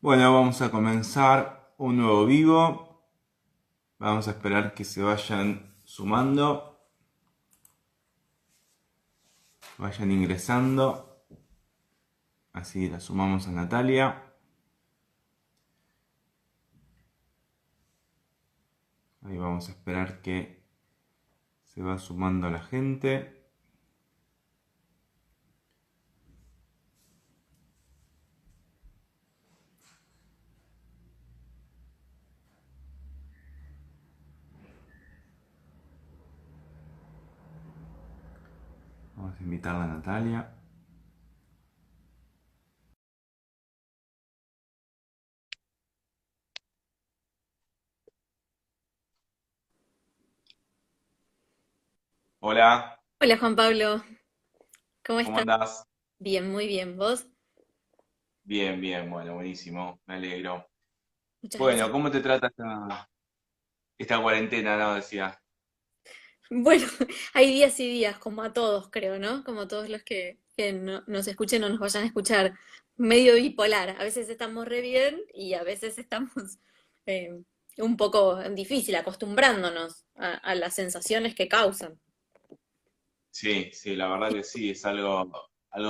Bueno, vamos a comenzar un nuevo vivo. Vamos a esperar que se vayan sumando, vayan ingresando. Así la sumamos a Natalia. Ahí vamos a esperar que se va sumando la gente. Vamos a invitarla a Natalia. Hola, Hola Juan Pablo, ¿cómo ¿cómo estás? andás? Bien, muy bien. ¿Vos? Bien, bien, bueno, buenísimo, me alegro. Muchas Bueno, gracias. ¿cómo te trata esta cuarentena, no? Decía. Bueno, hay días y días, como a todos creo, ¿no? Como todos los que nos escuchen o nos vayan a escuchar, medio bipolar. A veces estamos re bien y a veces estamos eh, un poco difícil, acostumbrándonos a las sensaciones que causan. Sí, sí, la verdad que sí, es algo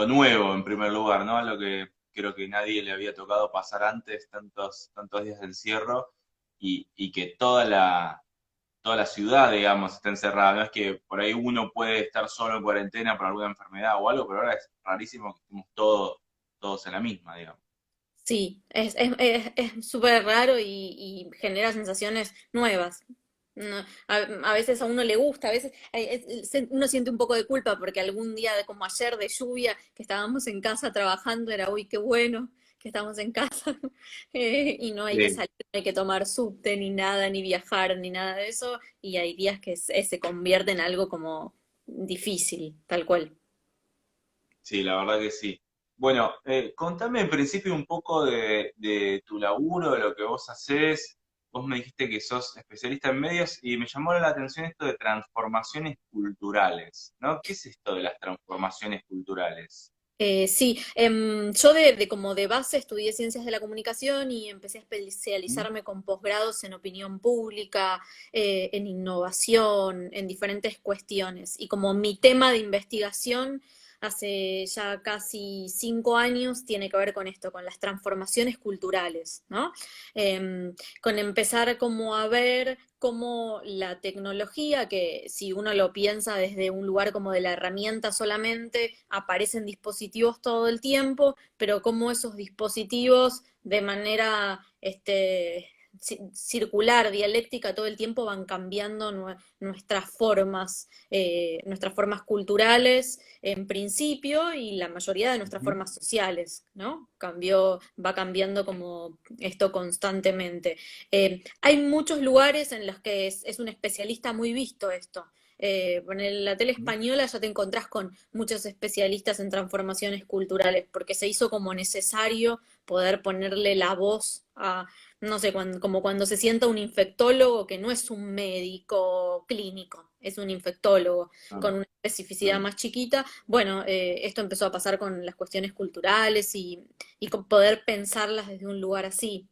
nuevo en primer lugar, ¿no? Algo que creo que nadie le había tocado pasar antes, tantos días de encierro, y que toda la ciudad, digamos, está encerrada. No es que por ahí uno puede estar solo en cuarentena por alguna enfermedad o algo, pero ahora es rarísimo que estemos todos en la misma, digamos. Sí, es súper raro y genera sensaciones nuevas. A veces a uno le gusta, a veces uno siente un poco de culpa porque algún día como ayer de lluvia, que estábamos en casa trabajando, era, uy, qué bueno que estamos en casa y no hay que Sí, salir, no hay que tomar subte ni nada, ni viajar, ni nada de eso, y hay días que se convierte en algo como difícil, tal cual. sí, la verdad que sí. Bueno, contame en principio un poco de tu laburo, de lo que vos hacés. Vos me dijiste que sos especialista en medios y me llamó la atención esto de transformaciones culturales, ¿no? ¿Qué es esto de las transformaciones culturales? Sí, yo como de base estudié ciencias de la comunicación y empecé a ¿Mm? especializarme con posgrados en opinión pública, en innovación, en diferentes cuestiones. Y como mi tema de investigación hace ya casi 5 años tiene que ver con esto, con las transformaciones culturales, ¿no? Con empezar como a ver cómo la tecnología, que si uno lo piensa desde un lugar como de la herramienta solamente, aparecen dispositivos todo el tiempo, pero cómo esos dispositivos de manera circular, dialéctica, todo el tiempo van cambiando nuestras formas culturales en principio y la mayoría de nuestras Ujú. formas sociales, ¿no? Va cambiando como esto constantemente. Hay muchos lugares en los que es un especialista muy visto esto. En la tele española ya te encontrás con muchos especialistas en transformaciones culturales, porque se hizo como necesario poder ponerle la voz a, no sé, como cuando se sienta un infectólogo que no es un médico clínico, es un infectólogo Ah, con una especificidad claro. más chiquita. Bueno, esto empezó a pasar con las cuestiones culturales y con poder pensarlas desde un lugar así.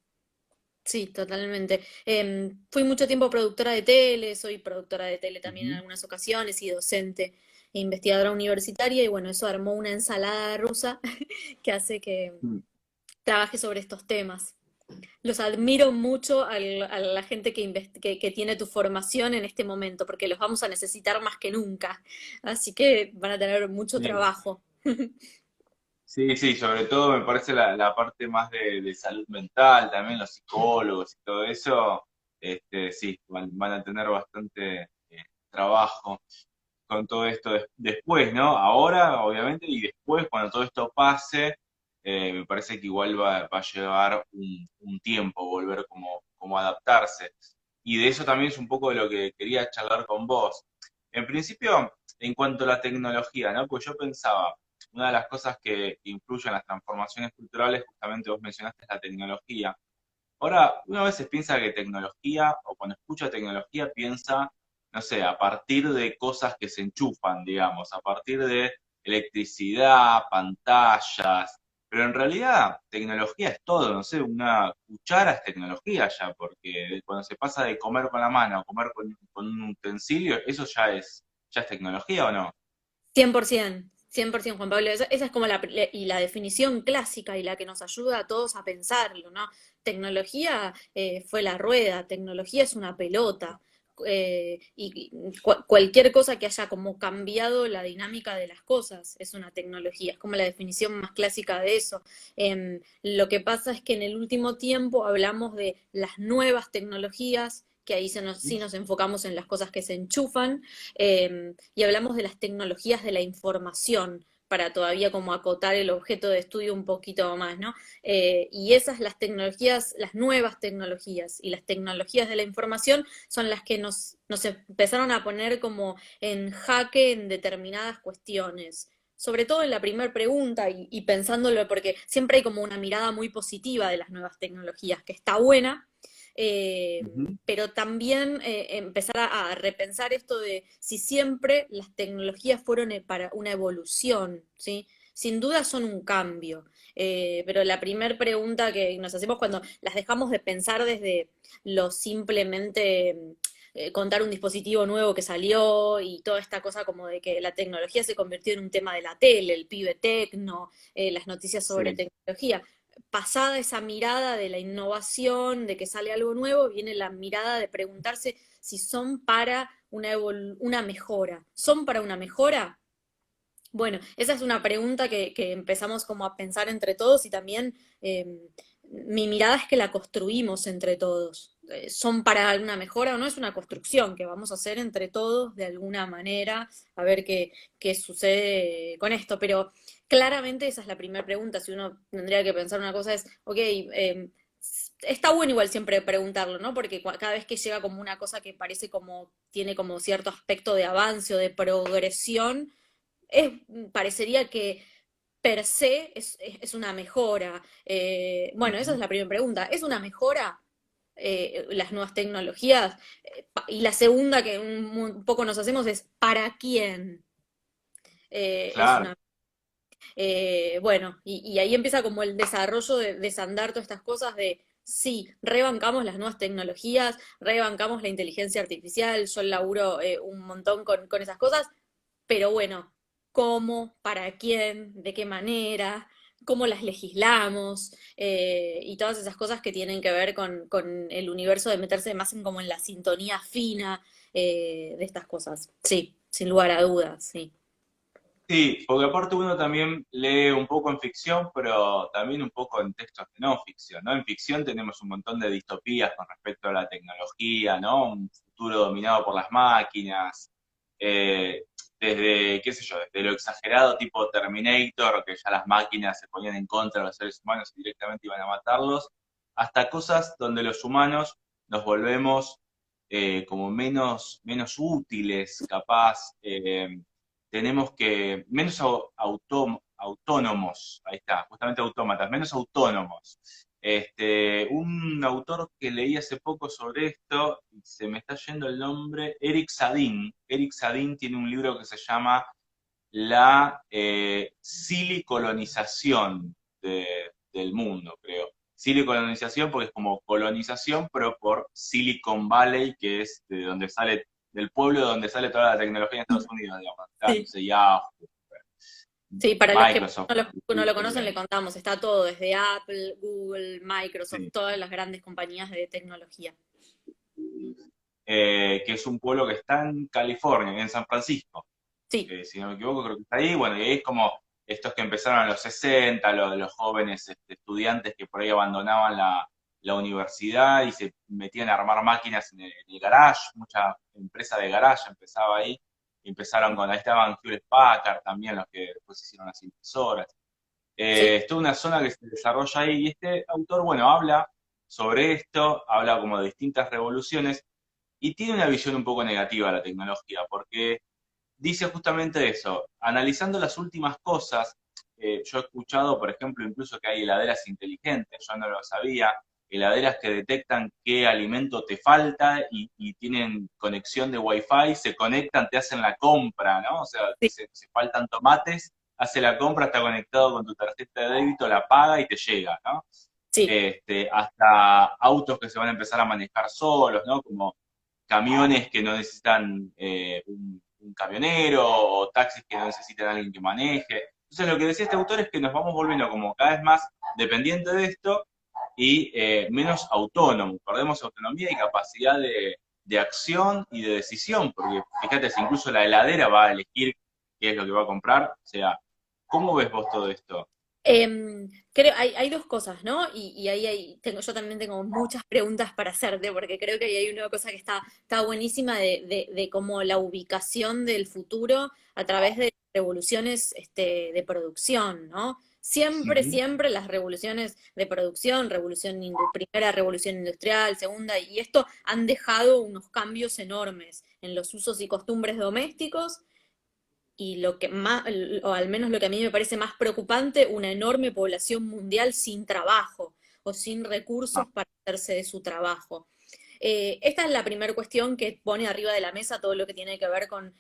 Sí, totalmente. Fui mucho tiempo productora de tele, soy productora de tele también en Ujú. algunas ocasiones y docente e investigadora universitaria y bueno, eso armó una ensalada rusa que hace que Mm. trabaje sobre estos temas. Los admiro mucho a la gente que tiene tu formación en este momento porque los vamos a necesitar más que nunca, así que van a tener mucho Sí. trabajo. Sí, sí, sobre todo me parece la parte más de salud mental, también los psicólogos y todo eso, sí, van a tener bastante trabajo con todo esto después, ¿no? Ahora, obviamente, y después, cuando todo esto pase, me parece que igual va a llevar un tiempo volver como adaptarse. Y de eso también es un poco de lo que quería charlar con vos. En principio, en cuanto a la tecnología, ¿no? Pues yo pensaba, una de las cosas que influyen en las transformaciones culturales, justamente vos mencionaste, es la tecnología. Ahora, uno a veces piensa que tecnología, o cuando escucha tecnología, piensa, no sé, a partir de cosas que se enchufan, digamos, a partir de electricidad, pantallas. pero en realidad tecnología es todo, no sé, una cuchara es tecnología ya, porque cuando se pasa de comer con la mano a comer con un utensilio, eso ya es tecnología o no. 100%, 100%, Juan Pablo. Esa es como y la definición clásica y la que nos ayuda a todos a pensarlo, ¿no? Tecnología fue la rueda, tecnología es una pelota. Cualquier cosa que haya como cambiado la dinámica de las cosas es una tecnología, es como la definición más clásica de eso. Lo que pasa es que en el último tiempo hablamos de las nuevas tecnologías, que ahí sí nos enfocamos en las cosas que se enchufan, y hablamos de las tecnologías de la información para todavía como acotar el objeto de estudio un poquito más, ¿no? Y esas, las tecnologías, las nuevas tecnologías y las tecnologías de la información son las que nos empezaron a poner como en jaque en determinadas cuestiones. Sobre todo en la primera pregunta y pensándolo, porque siempre hay como una mirada muy positiva de las nuevas tecnologías, que está buena, eh, Ujú. pero también empezar a repensar esto de si siempre las tecnologías fueron para una evolución, ¿sí? Sin duda son un cambio, pero la primera pregunta que nos hacemos cuando las dejamos de pensar desde lo simplemente contar un dispositivo nuevo que salió y toda esta cosa como de que la tecnología se convirtió en un tema de la tele, el pibe tecno, las noticias sobre Sí, tecnología. Pasada esa mirada de la innovación, de que sale algo nuevo, viene la mirada de preguntarse si son para una mejora. ¿Son para una mejora? Bueno, esa es una pregunta que empezamos como a pensar entre todos y también eh, mi mirada es que la construimos entre todos. ¿Son para alguna mejora o no? Es una construcción que vamos a hacer entre todos de alguna manera, a ver qué sucede con esto. Pero claramente esa es la primera pregunta. Si uno tendría que pensar una cosa es, ok, está bueno igual siempre preguntarlo, ¿no? Porque cada vez que llega como una cosa que parece como, tiene como cierto aspecto de avance o de progresión, es, parecería que per se es una mejora. Bueno, esa es ujú, la primera pregunta. ¿Es una mejora las nuevas tecnologías? Y la segunda que un poco nos hacemos es ¿para quién es claro. una... bueno, y ahí empieza como el desarrollo de desandar todas estas cosas de... Sí, rebancamos las nuevas tecnologías, rebancamos la inteligencia artificial, yo laburo un montón con esas cosas, pero bueno, ¿cómo? ¿Para quién? ¿De qué manera? ¿Cómo las legislamos? Y todas esas cosas que tienen que ver con el universo de meterse más en como en la sintonía fina de estas cosas. Sí, sin lugar a dudas, sí. Sí, porque aparte uno también lee un poco en ficción, pero también un poco en textos de no ficción, ¿no? En ficción tenemos un montón de distopías con respecto a la tecnología, ¿no? Un futuro dominado por las máquinas, eh, desde, qué sé yo, desde lo exagerado tipo Terminator, que ya las máquinas se ponían en contra de los seres humanos y directamente iban a matarlos, hasta cosas donde los humanos nos volvemos como menos útiles, capaz. Tenemos que, autónomos, ahí está, justamente autómatas, menos autónomos. Un autor que leí hace poco sobre esto, se me está yendo el nombre, Eric Sadin. Eric Sadin tiene un libro que se llama La silicolonización del mundo, creo. Silicolonización porque es como colonización, pero por Silicon Valley, que es de donde sale, del pueblo donde sale toda la tecnología en Estados Unidos, digamos. Sí. Entonces, Yahoo, Sí, para los que Microsoft, no lo conocen, le Google, contamos, está todo, desde Apple, Google, Microsoft, sí. todas las grandes compañías de tecnología. Que es un pueblo que está en California, en San Francisco. Sí, Si no me equivoco, creo que está ahí. Bueno, y ahí es como estos que empezaron en los 60, los jóvenes estudiantes que por ahí abandonaban la universidad y se metían a armar máquinas en el garage, mucha empresa de garage empezaba ahí. Y empezaron ahí estaban Hewlett Packard también, los que después hicieron las impresoras. sí. Es toda una zona que se desarrolla ahí y este autor, bueno, habla sobre esto, habla como de distintas revoluciones y tiene una visión un poco negativa de la tecnología, porque dice justamente eso, analizando las últimas cosas, yo he escuchado, por ejemplo, incluso que hay heladeras inteligentes, yo no lo sabía, heladeras que detectan qué alimento te falta y tienen conexión de Wi-Fi, se conectan, te hacen la compra, ¿no? O sea, Sí. se faltan tomates, hace la compra, está conectado con tu tarjeta de débito, la paga y te llega, ¿no? Sí. Hasta autos que se van a empezar a manejar solos, ¿no? Como camiones que no necesitan un camionero o taxis que no necesitan alguien que maneje. Entonces lo que decía este autor es que nos vamos volviendo como cada vez más dependientes de esto y menos autónomos. Perdemos autonomía y capacidad de acción y de decisión, porque fíjate, si incluso la heladera va a elegir qué es lo que va a comprar, o sea, ¿cómo ves vos todo esto? Creo, hay dos cosas, ¿no? Y ahí yo también tengo muchas preguntas para hacerte, porque creo que ahí hay una cosa que está buenísima de cómo la ubicación del futuro a través de revoluciones de producción, ¿no? Siempre, Ujú. siempre las revoluciones de producción, primera revolución industrial, segunda, y esto han dejado unos cambios enormes en los usos y costumbres domésticos y lo que más, o al menos lo que a mí me parece más preocupante, una enorme población mundial sin trabajo o sin recursos Ah, para hacerse de su trabajo. Esta es la primera cuestión que pone arriba de la mesa todo lo que tiene que ver con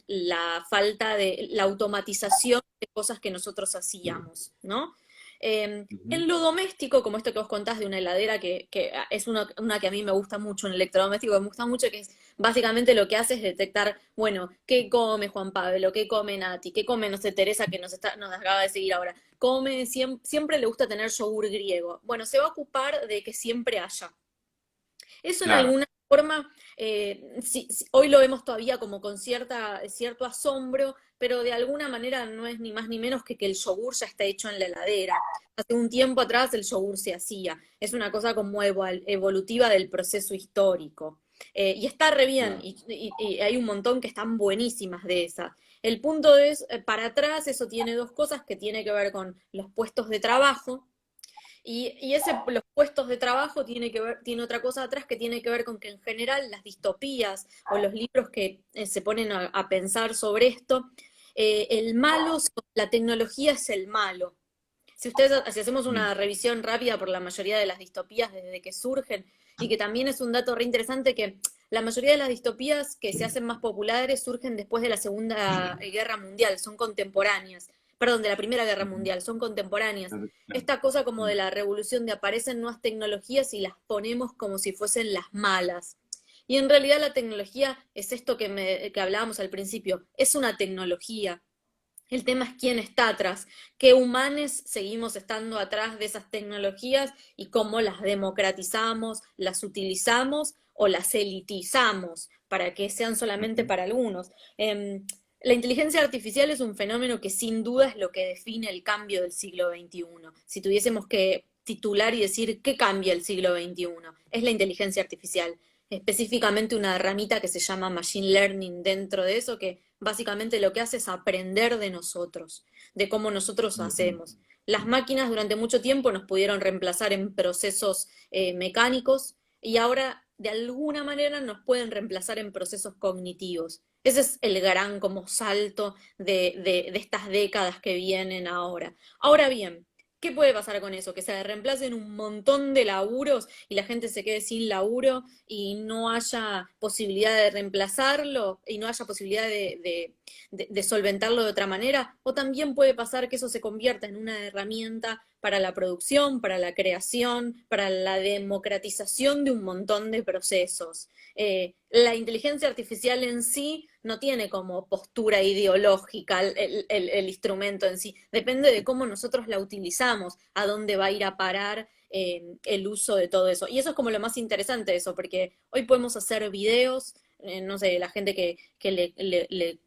la falta de la automatización de cosas que nosotros hacíamos, ¿no? ujú. En lo doméstico, como esto que vos contás de una heladera, que es una que a mí me gusta mucho, un electrodoméstico que me gusta mucho, que es básicamente lo que hace es detectar, bueno, ¿qué come Juan Pablo? ¿Qué come Nati? ¿Qué come, no sé, Teresa, que nos acaba de seguir ahora? Siempre le gusta tener yogur griego. Bueno, se va a ocupar de que siempre haya. Eso en Claro. alguna forma, hoy lo vemos todavía como con cierto asombro, pero de alguna manera no es ni más ni menos que el yogur ya está hecho en la heladera. Hace un tiempo atrás el yogur se hacía. Es una cosa como evolutiva del proceso histórico. Y está re bien, Claro. y hay un montón que están buenísimas de esas. El punto es, para atrás, eso tiene dos cosas que tiene que ver con los puestos de trabajo, los puestos de trabajo tiene otra cosa atrás que tiene que ver con que en general las distopías o los libros que se ponen a pensar sobre esto, el malo, la tecnología es el malo. Si hacemos Mm. una revisión rápida por la mayoría de las distopías desde que surgen, y que también es un dato re interesante que la mayoría de las distopías que se hacen más populares surgen después de la Segunda Guerra Mundial, son contemporáneas, perdón, de la Primera Guerra Ujú. Mundial, son contemporáneas. Claro. Esta cosa como Mm. de la revolución de aparecen nuevas tecnologías y las ponemos como si fuesen las malas. Y en realidad la tecnología es esto que hablábamos al principio, es una tecnología. El tema es quién está atrás, qué humanos seguimos estando atrás de esas tecnologías y cómo las democratizamos, las utilizamos o las elitizamos para que sean solamente Ujú. para algunos. La inteligencia artificial es un fenómeno que sin duda es lo que define el cambio del siglo XXI. Si tuviésemos que titular y decir qué cambia el siglo XXI, es la inteligencia artificial, específicamente una ramita que se llama Machine Learning dentro de eso, que básicamente lo que hace es aprender de nosotros, de cómo nosotros Ujú. hacemos. Las máquinas durante mucho tiempo nos pudieron reemplazar en procesos mecánicos y ahora de alguna manera nos pueden reemplazar en procesos cognitivos. Ese es el gran como salto de estas décadas que vienen ahora. Ahora bien, ¿qué puede pasar con eso? Que se reemplacen un montón de laburos y la gente se quede sin laburo y no haya posibilidad de reemplazarlo y no haya posibilidad de solventarlo de otra manera, o también puede pasar que eso se convierta en una herramienta para la producción, para la creación, para la democratización de un montón de procesos. La inteligencia artificial en sí no tiene como postura ideológica el instrumento en sí, depende de cómo nosotros la utilizamos, a dónde va a ir a parar el uso de todo eso. Y eso es como lo más interesante de eso, porque hoy podemos hacer videos, no sé, la gente que le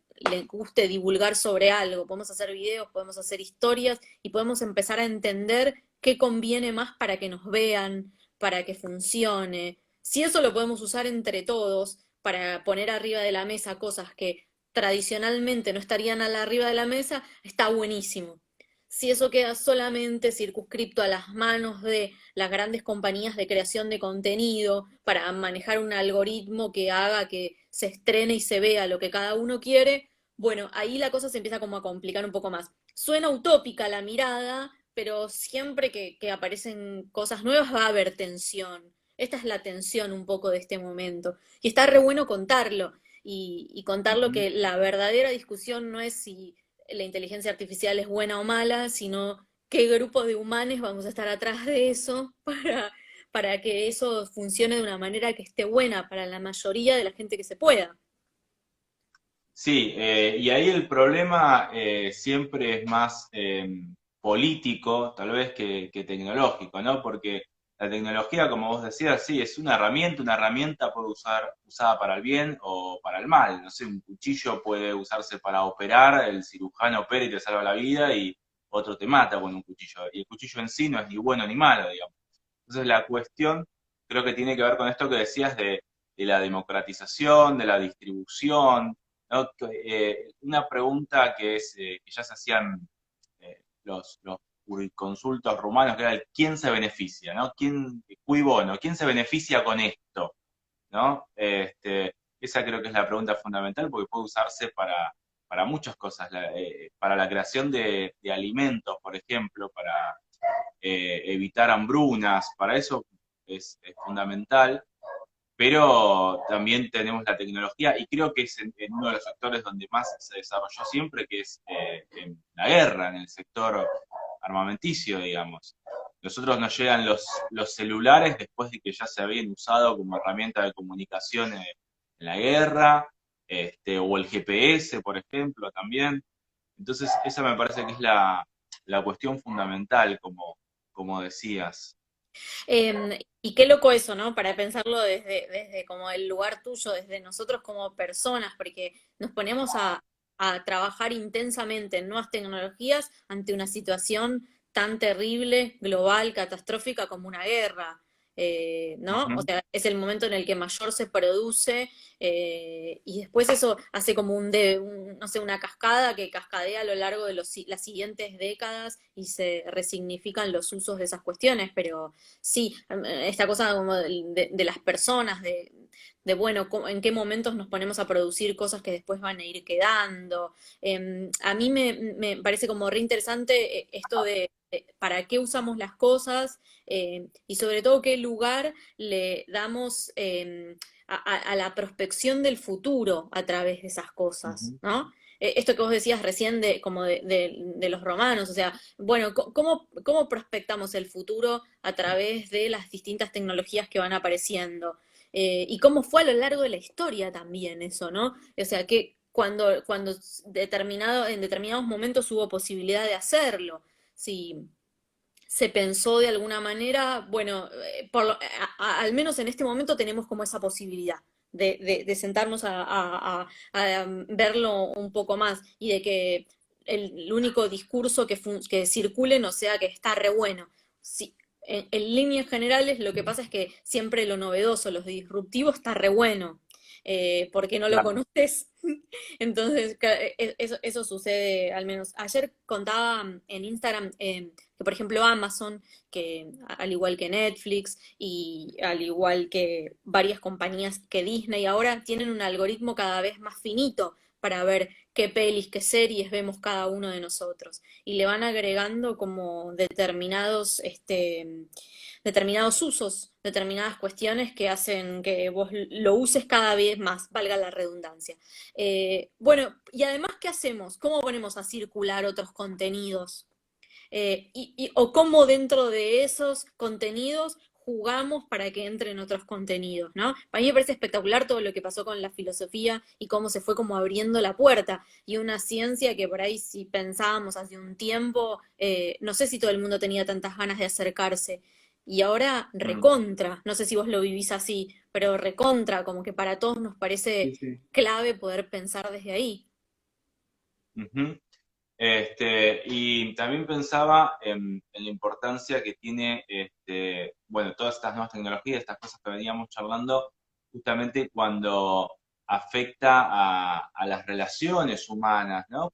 guste divulgar sobre algo, podemos hacer videos, podemos hacer historias y podemos empezar a entender qué conviene más para que nos vean, para que funcione. Si eso lo podemos usar entre todos para poner arriba de la mesa cosas que tradicionalmente no estarían arriba de la mesa, está buenísimo. Si eso queda solamente circunscripto a las manos de las grandes compañías de creación de contenido para manejar un algoritmo que haga que se estrene y se vea lo que cada uno quiere, bueno, ahí la cosa se empieza como a complicar un poco más. Suena utópica la mirada, pero siempre que aparecen cosas nuevas va a haber tensión. Esta es la tensión un poco de este momento. Y está re bueno contarlo. Y contarlo Ujú. que la verdadera discusión no es si la inteligencia artificial es buena o mala, sino qué grupo de humanos vamos a estar atrás de eso para que eso funcione de una manera que esté buena para la mayoría de la gente que se pueda. Sí, y ahí el problema siempre es más político, tal vez, que tecnológico, ¿no? Porque la tecnología, como vos decías, sí, es una herramienta puede usada para el bien o para el mal. No sé, un cuchillo puede usarse para operar, el cirujano opera y te salva la vida y otro te mata con un cuchillo. Y el cuchillo en sí no es ni bueno ni malo, digamos. Entonces la cuestión creo que tiene que ver con esto que decías de la democratización, de la distribución, ¿no? Una pregunta que ya se hacían los jurisconsultos rumanos, que era el quién se beneficia, ¿no? Cui bono, ¿quién se beneficia con esto? ¿No? Esa creo que es la pregunta fundamental porque puede usarse para muchas cosas, para la creación de alimentos, por ejemplo, para evitar hambrunas, para eso es fundamental, pero también tenemos la tecnología y creo que es en uno de los sectores donde más se desarrolló siempre, que es en la guerra, en el sector armamenticio, digamos. Nosotros nos llegan los celulares después de que ya se habían usado como herramienta de comunicación en la guerra, o el GPS, por ejemplo, también. Entonces, esa me parece que es la cuestión fundamental, como decías. Y qué loco eso, ¿no? Para pensarlo desde como el lugar tuyo, desde nosotros como personas, porque nos ponemos a trabajar intensamente en nuevas tecnologías ante una situación tan terrible, global, catastrófica como una guerra. ¿No? O Ujú. sea, es el momento en el que mayor se produce y después eso hace como no sé, una cascada que cascadea a lo largo de las siguientes décadas y se resignifican los usos de esas cuestiones, pero sí, esta cosa como de las personas, bueno, en qué momentos nos ponemos a producir cosas que después van a ir quedando. A mí me parece como re interesante esto de para qué usamos las cosas y sobre todo qué lugar le damos a la prospección del futuro a través de esas cosas, Ujú. ¿no? Esto que vos decías recién de, como de los romanos, o sea, bueno, ¿cómo prospectamos el futuro a través de las distintas tecnologías que van apareciendo? Y cómo fue a lo largo de la historia también eso, ¿no? O sea, que cuando en determinados momentos hubo posibilidad de hacerlo, si se pensó de alguna manera, bueno, al menos en este momento tenemos como esa posibilidad de sentarnos a verlo un poco más y de que el único discurso que circule no sea que está re bueno. Sí, en líneas generales lo que pasa es que siempre lo novedoso, lo disruptivo está re bueno. Porque no lo Claro. conoces. Entonces, eso sucede, al menos. Ayer contaba en Instagram que, por ejemplo, Amazon, que al igual que Netflix y al igual que varias compañías que Disney ahora, tienen un algoritmo cada vez más finito para ver qué pelis, qué series vemos cada uno de nosotros. Y le van agregando como determinados usos, determinadas cuestiones que hacen que vos lo uses cada vez más, valga la redundancia. Bueno, y además, ¿qué hacemos? ¿Cómo ponemos a circular otros contenidos? O cómo dentro de esos contenidos jugamos para que entren otros contenidos, ¿no? Para mí me parece espectacular todo lo que pasó con la filosofía y cómo se fue como abriendo la puerta y una ciencia que por ahí si pensábamos hace un tiempo, no sé si todo el mundo tenía tantas ganas de acercarse. Y ahora Mm. recontra, no sé si vos lo vivís así, pero recontra, como que para todos nos parece Sí, sí. clave poder pensar desde ahí. Ujú. Y también pensaba en la importancia que tiene, bueno, todas estas nuevas tecnologías, estas cosas que veníamos charlando, justamente cuando afecta a las relaciones humanas, ¿no?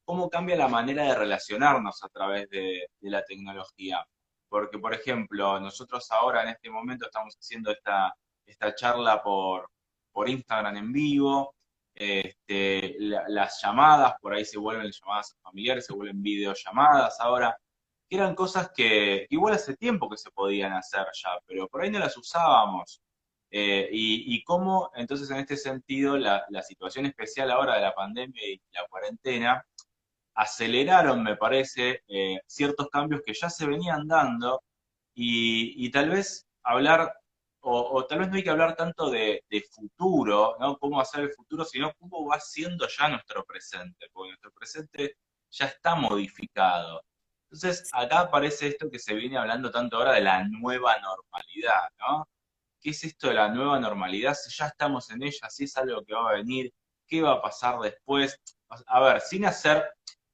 Cómo cambia la manera de relacionarnos a través de la tecnología. Porque, por ejemplo, nosotros ahora en este momento estamos haciendo esta charla por Instagram en vivo. Las llamadas, por ahí se vuelven llamadas familiares, se vuelven videollamadas ahora, que eran cosas que igual hace tiempo que se podían hacer ya, pero por ahí no las usábamos. Y cómo, entonces, en este sentido, la situación especial ahora de la pandemia y la cuarentena aceleraron, me parece, ciertos cambios que ya se venían dando y tal vez hablar, o tal vez no hay que hablar tanto de futuro, ¿no? Cómo va a ser el futuro, sino cómo va siendo ya nuestro presente, porque nuestro presente ya está modificado. Entonces, acá aparece esto que se viene hablando tanto ahora de la nueva normalidad, ¿no? ¿Qué es esto de la nueva normalidad? Si ya estamos en ella, si es algo que va a venir, ¿qué va a pasar después? A ver, sin hacer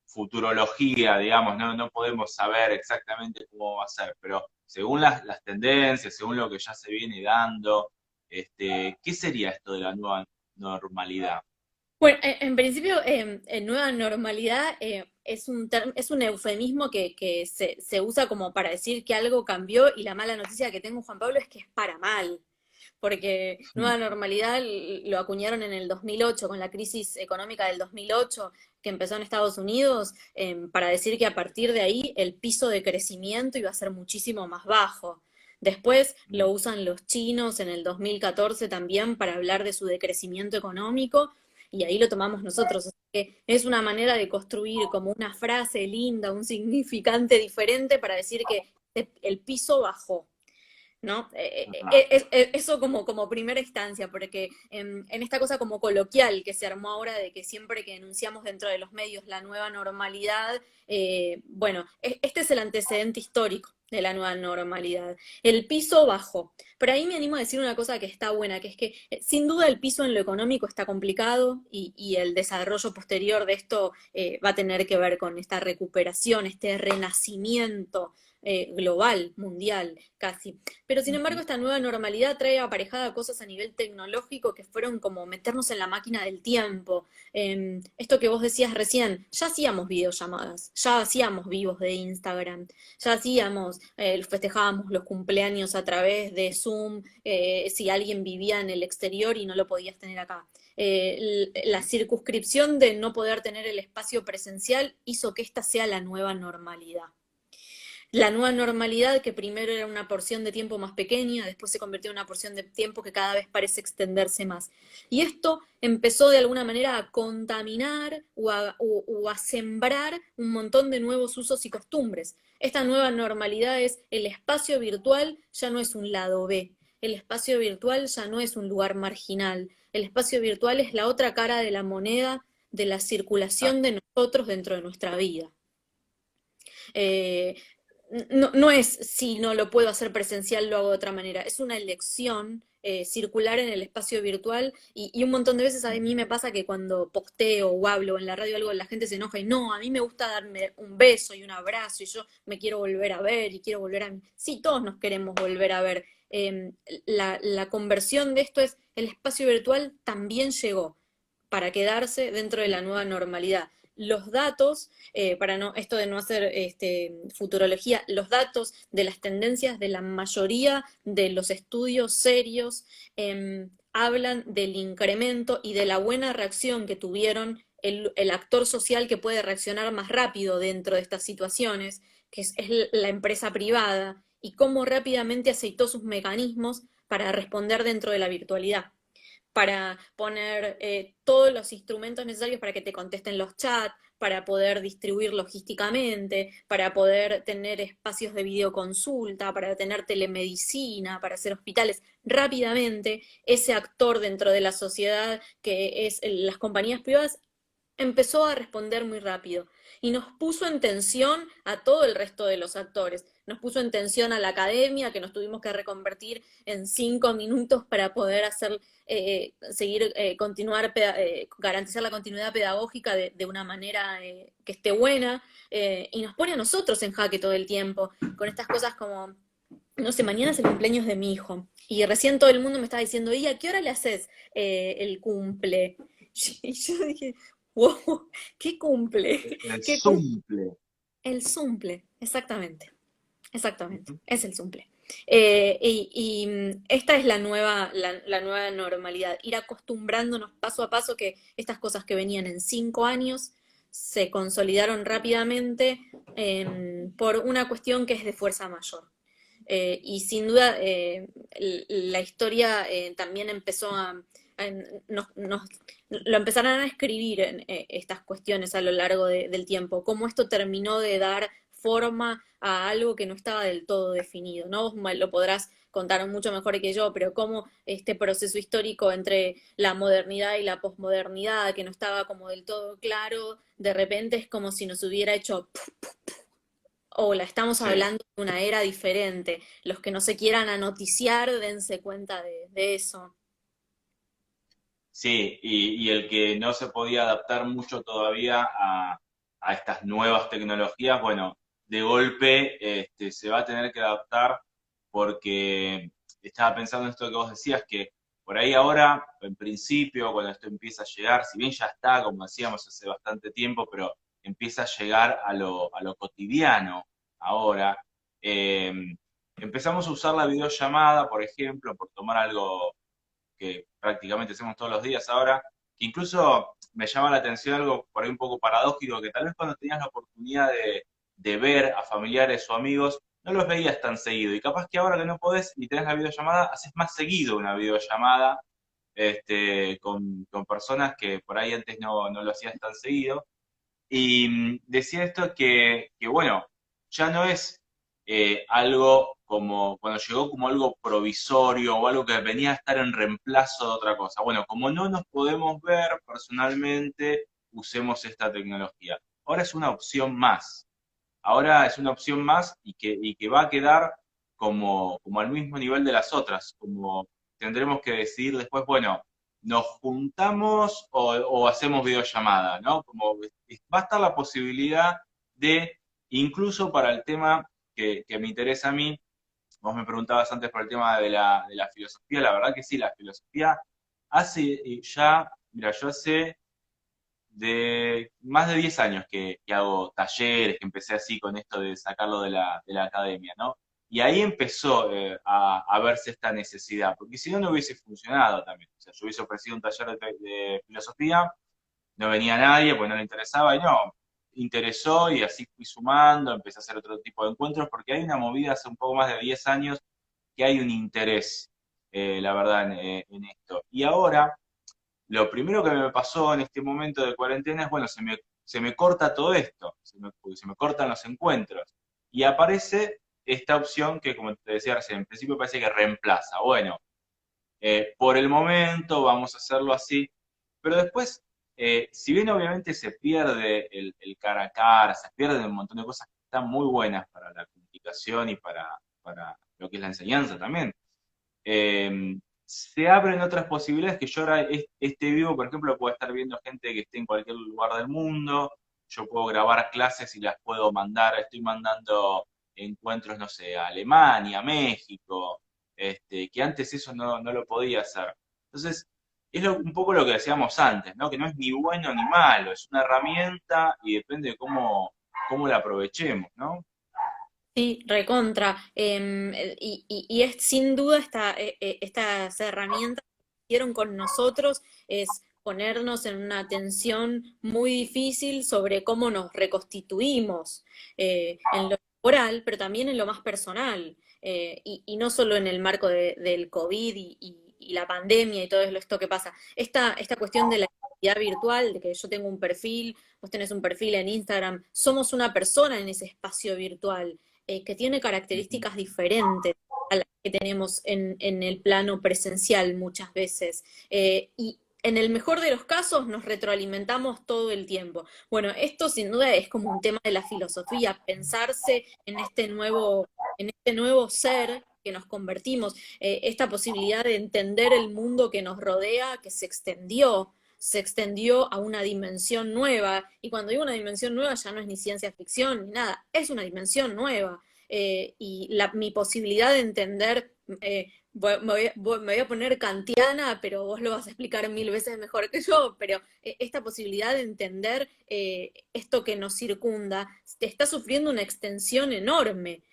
futurología, digamos, no podemos saber exactamente cómo va a ser, pero según las tendencias, según lo que ya se viene dando, ¿qué sería esto de la nueva normalidad? Bueno, en principio, en nueva normalidad es un eufemismo que se usa como para decir que algo cambió y la mala noticia que tengo, Juan Pablo, es que es para mal. Porque nueva normalidad lo acuñaron en el 2008 con la crisis económica del 2008 que empezó en Estados Unidos, para decir que a partir de ahí el piso de crecimiento iba a ser muchísimo más bajo. Después lo usan los chinos en el 2014 también para hablar de su decrecimiento económico y ahí lo tomamos nosotros. Así que es una manera de construir como una frase linda, un significante diferente para decir que el piso bajó. ¿No? Eso como primera instancia, porque en esta cosa como coloquial que se armó ahora de que siempre que enunciamos dentro de los medios la nueva normalidad, bueno, este es el antecedente histórico de la nueva normalidad. El piso bajo. Pero ahí me animo a decir una cosa que está buena, que es que sin duda el piso en lo económico está complicado y el desarrollo posterior de esto va a tener que ver con esta recuperación, este renacimiento global, mundial, casi. Pero sin embargo, esta nueva normalidad trae aparejada cosas a nivel tecnológico que fueron como meternos en la máquina del tiempo. Esto que vos decías recién, ya hacíamos videollamadas, ya hacíamos vivos de Instagram, ya hacíamos, festejábamos los cumpleaños a través de Zoom, si alguien vivía en el exterior y no lo podías tener acá. La circunscripción de no poder tener el espacio presencial hizo que esta sea la nueva normalidad. La nueva normalidad, que primero era una porción de tiempo más pequeña, después se convirtió en una porción de tiempo que cada vez parece extenderse más. Y esto empezó de alguna manera a contaminar o a sembrar un montón de nuevos usos y costumbres. Esta nueva normalidad es el espacio virtual ya no es un lado B, el espacio virtual ya no es un lugar marginal, el espacio virtual es la otra cara de la moneda de la circulación de nosotros dentro de nuestra vida. Eh, no es si no lo puedo hacer presencial, lo hago de otra manera. Es una elección circular en el espacio virtual y un montón de veces a mí me pasa que cuando posteo o hablo en la radio algo, la gente se enoja y no, a mí me gusta darme un beso y un abrazo y yo me quiero volver a ver y quiero volver a... Sí, todos nos queremos volver a ver. La conversión de esto es el espacio virtual también llegó para quedarse dentro de la nueva normalidad. Los datos, para no, esto de no hacer futurología, los datos de las tendencias de la mayoría de los estudios serios hablan del incremento y de la buena reacción que tuvieron el actor social que puede reaccionar más rápido dentro de estas situaciones, que es la empresa privada, y cómo rápidamente aceitó sus mecanismos para responder dentro de la virtualidad, para poner todos los instrumentos necesarios para que te contesten los chats, para poder distribuir logísticamente, para poder tener espacios de videoconsulta, para tener telemedicina, para hacer hospitales. Rápidamente, ese actor dentro de la sociedad que es las compañías privadas empezó a responder muy rápido y nos puso en tensión a todo el resto de los actores. Nos puso en tensión a la academia, que nos tuvimos que reconvertir en 5 minutos para poder hacer, seguir, continuar, garantizar la continuidad pedagógica de una manera que esté buena, y nos pone a nosotros en jaque todo el tiempo, con estas cosas como, no sé, mañana es el cumpleaños de mi hijo, y recién todo el mundo me estaba diciendo, ¿y a qué hora le haces el cumple? Y yo dije, wow, ¿qué cumple? El ¿Qué cum simple. El zumple, exactamente, exactamente, es el zumple. Esta es la nueva normalidad, ir acostumbrándonos paso a paso que estas cosas que venían en 5 años se consolidaron rápidamente por una cuestión que es de fuerza mayor. Y sin duda la historia también empezó lo empezarán a escribir en estas cuestiones a lo largo del tiempo, cómo esto terminó de dar forma a algo que no estaba del todo definido, ¿no? Vos lo podrás contar mucho mejor que yo, pero cómo este proceso histórico entre la modernidad y la posmodernidad, que no estaba como del todo claro, de repente es como si nos hubiera hecho hola, estamos Sí. hablando de una era diferente. Los que no se quieran anoticiar, dense cuenta de eso. Sí, y el que no se podía adaptar mucho todavía a estas nuevas tecnologías, bueno, de golpe se va a tener que adaptar porque estaba pensando en esto que vos decías, que por ahí ahora, en principio, cuando esto empieza a llegar, si bien ya está, como decíamos hace bastante tiempo, pero empieza a llegar a lo cotidiano ahora, eh, empezamos a usar la videollamada, por ejemplo, por tomar algo que prácticamente hacemos todos los días ahora, que incluso me llama la atención algo por ahí un poco paradójico, que tal vez cuando tenías la oportunidad de ver a familiares o amigos, no los veías tan seguido. Y capaz que ahora que no podés y tenés la videollamada, haces más seguido una videollamada con personas que por ahí antes no lo hacías tan seguido. Y decía esto que, bueno, ya no es algo como, cuando llegó como algo provisorio o algo que venía a estar en reemplazo de otra cosa. Bueno, como no nos podemos ver personalmente, usemos esta tecnología. Ahora es una opción más. Ahora es una opción más y que va a quedar como al mismo nivel de las otras, como tendremos que decidir después, bueno, nos juntamos o hacemos videollamada, ¿no? Como va a estar la posibilidad de, incluso para el tema que me interesa a mí, vos me preguntabas antes por el tema de la filosofía, la verdad que sí, la filosofía hace ya, mira, yo hace de más de 10 años que hago talleres, que empecé así con esto de sacarlo de la academia, ¿no? Y ahí empezó a verse esta necesidad, porque si no, no hubiese funcionado también. O sea, yo hubiese ofrecido un taller de filosofía, no venía nadie, pues no le interesaba, y no, interesó y así fui sumando, empecé a hacer otro tipo de encuentros, porque hay una movida hace un poco más de 10 años que hay un interés, la verdad, en esto. Y ahora lo primero que me pasó en este momento de cuarentena es, bueno, se me corta todo esto, porque se me cortan los encuentros. Y aparece esta opción que, como te decía recién, en principio parece que reemplaza. Bueno, por el momento vamos a hacerlo así, pero después, si bien obviamente se pierde el cara a cara, se pierden un montón de cosas que están muy buenas para la comunicación y para lo que es la enseñanza también, se abren otras posibilidades que yo ahora este vivo, por ejemplo, puedo estar viendo gente que esté en cualquier lugar del mundo, yo puedo grabar clases y las puedo mandar, estoy mandando encuentros, no sé, a Alemania, México, que antes eso no lo podía hacer. Entonces, es un poco lo que decíamos antes, ¿no? Que no es ni bueno ni malo, es una herramienta y depende de cómo la aprovechemos, ¿no? Sí, recontra. Y es sin duda estas herramientas que hicieron con nosotros es ponernos en una tensión muy difícil sobre cómo nos reconstituimos en lo laboral, pero también en lo más personal. Y no solo en el marco del COVID y la pandemia y todo esto que pasa. Esta cuestión de la identidad virtual, de que yo tengo un perfil, vos tenés un perfil en Instagram, somos una persona en ese espacio virtual que tiene Ujú. características diferentes a las que tenemos en el plano presencial muchas veces. Y en el mejor de los casos nos retroalimentamos todo el tiempo. Bueno, esto sin duda es como un tema de la filosofía, pensarse en este nuevo ser que nos convertimos, esta posibilidad de entender el mundo que nos rodea, que se extendió a una dimensión nueva, y cuando digo una dimensión nueva ya no es ni ciencia ficción ni nada, es una dimensión nueva. Mi posibilidad de entender, me voy a poner kantiana, pero vos lo vas a explicar mil veces mejor que yo, pero esta posibilidad de entender esto que nos circunda te está sufriendo una extensión enorme.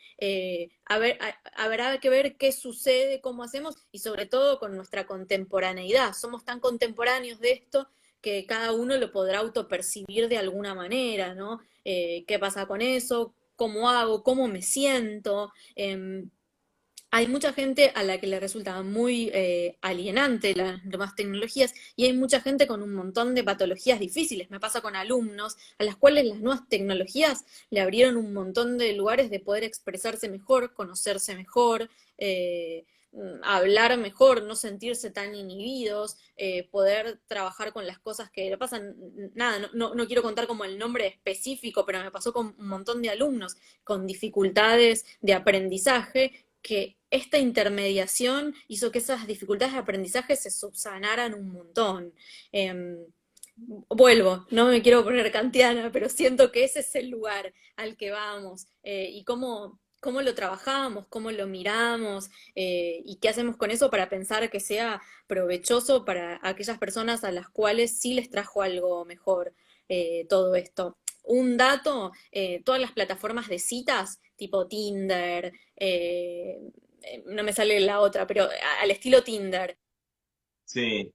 Habrá que ver qué sucede, cómo hacemos y sobre todo con nuestra contemporaneidad. Somos tan contemporáneos de esto que cada uno lo podrá autopercibir de alguna manera, ¿no? ¿Qué pasa con eso? ¿Cómo hago? ¿Cómo me siento? hay mucha gente a la que le resulta muy alienante las nuevas tecnologías y hay mucha gente con un montón de patologías difíciles. Me pasa con alumnos a las cuales las nuevas tecnologías le abrieron un montón de lugares de poder expresarse mejor, conocerse mejor, hablar mejor, no sentirse tan inhibidos, poder trabajar con las cosas que le pasan. Nada, no quiero contar como el nombre específico, pero me pasó con un montón de alumnos con dificultades de aprendizaje, que esta intermediación hizo que esas dificultades de aprendizaje se subsanaran un montón. Vuelvo, no me quiero poner kantiana, pero siento que ese es el lugar al que vamos y cómo lo trabajamos, cómo lo miramos y qué hacemos con eso para pensar que sea provechoso para aquellas personas a las cuales sí les trajo algo mejor todo esto. Un dato, todas las plataformas de citas, tipo Tinder, no me sale la otra, pero al estilo Tinder, Sí,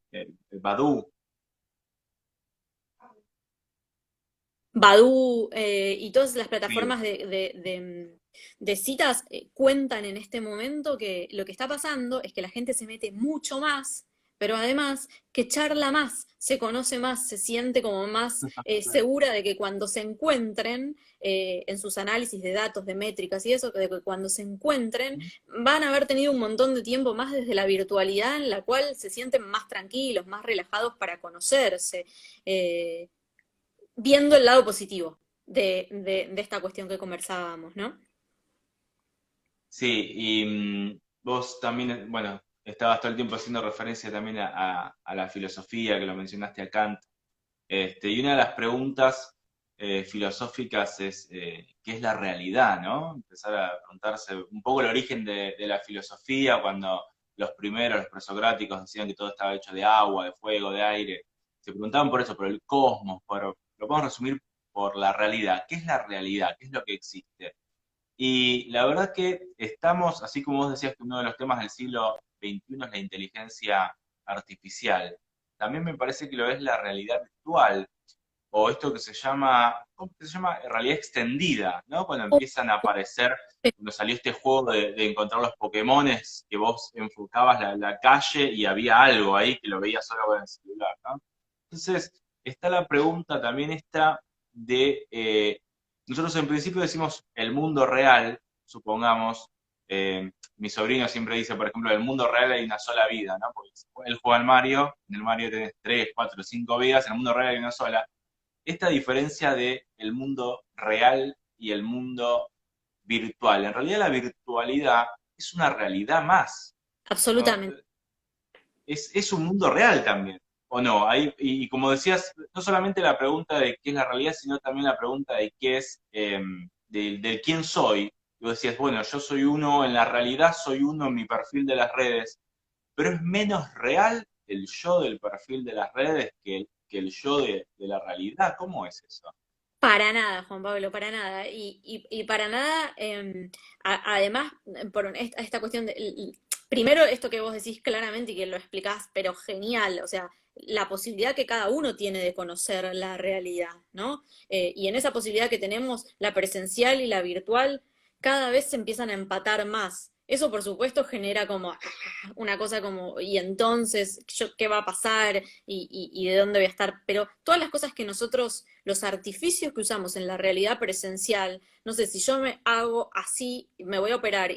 Badoo, Badoo y todas las Few. plataformas de citas cuentan en este momento que lo que está pasando es que la gente se mete mucho más, pero además que charla más, se conoce más, se siente como más segura de que cuando se encuentren en sus análisis de datos, de métricas y eso, de que cuando se encuentren van a haber tenido un montón de tiempo más desde la virtualidad en la cual se sienten más tranquilos, más relajados para conocerse. Eh, Viendo el lado positivo de esta cuestión que conversábamos, ¿no? Sí, y vos también, bueno, estabas todo el tiempo haciendo referencia también a la filosofía, que lo mencionaste a Kant. Y una de las preguntas filosóficas es ¿qué es la realidad, no? Empezar a preguntarse un poco el origen de la filosofía, cuando los primeros, los presocráticos, decían que todo estaba hecho de agua, de fuego, de aire. Se preguntaban por eso, por el cosmos, lo podemos resumir por la realidad. ¿Qué es la realidad? ¿Qué es lo que existe? Y la verdad que estamos, así como vos decías que uno de los temas del siglo XXI es la inteligencia artificial, también me parece que lo es la realidad virtual, o esto que se llama, ¿cómo que se llama? Realidad extendida, ¿no? Cuando empiezan a aparecer, cuando salió este juego de encontrar los Pokémones, que vos enfocabas la calle y había algo ahí que lo veías solo con el celular, ¿no? Entonces, está la pregunta también esta de, nosotros en principio decimos el mundo real, supongamos, mi sobrino siempre dice, por ejemplo, en el mundo real hay una sola vida, ¿no? Porque él juega al Mario, en el Mario tenés 3, 4, 5 vidas, en el mundo real hay una sola. Esta diferencia de el mundo real y el mundo virtual. En realidad la virtualidad es una realidad más, ¿no? Absolutamente. Es un mundo real también, ¿o no? Y como decías, no solamente la pregunta de qué es la realidad, sino también la pregunta de qué es, del quién soy. Y vos decías, bueno, yo soy uno, en la realidad soy uno en mi perfil de las redes, pero es menos real el yo del perfil de las redes que el yo de la realidad. ¿Cómo es eso? Para nada, Juan Pablo, para nada. Y para nada, además, esta cuestión primero esto que vos decís claramente y que lo explicás, pero genial, o sea, la posibilidad que cada uno tiene de conocer la realidad, ¿no? Y en esa posibilidad que tenemos, la presencial y la virtual, cada vez se empiezan a empatar más. Eso, por supuesto, genera como una cosa como, y entonces, ¿qué va a pasar? Y de dónde voy a estar. Pero todas las cosas que nosotros, los artificios que usamos en la realidad presencial, no sé, si yo me hago así, me voy a operar,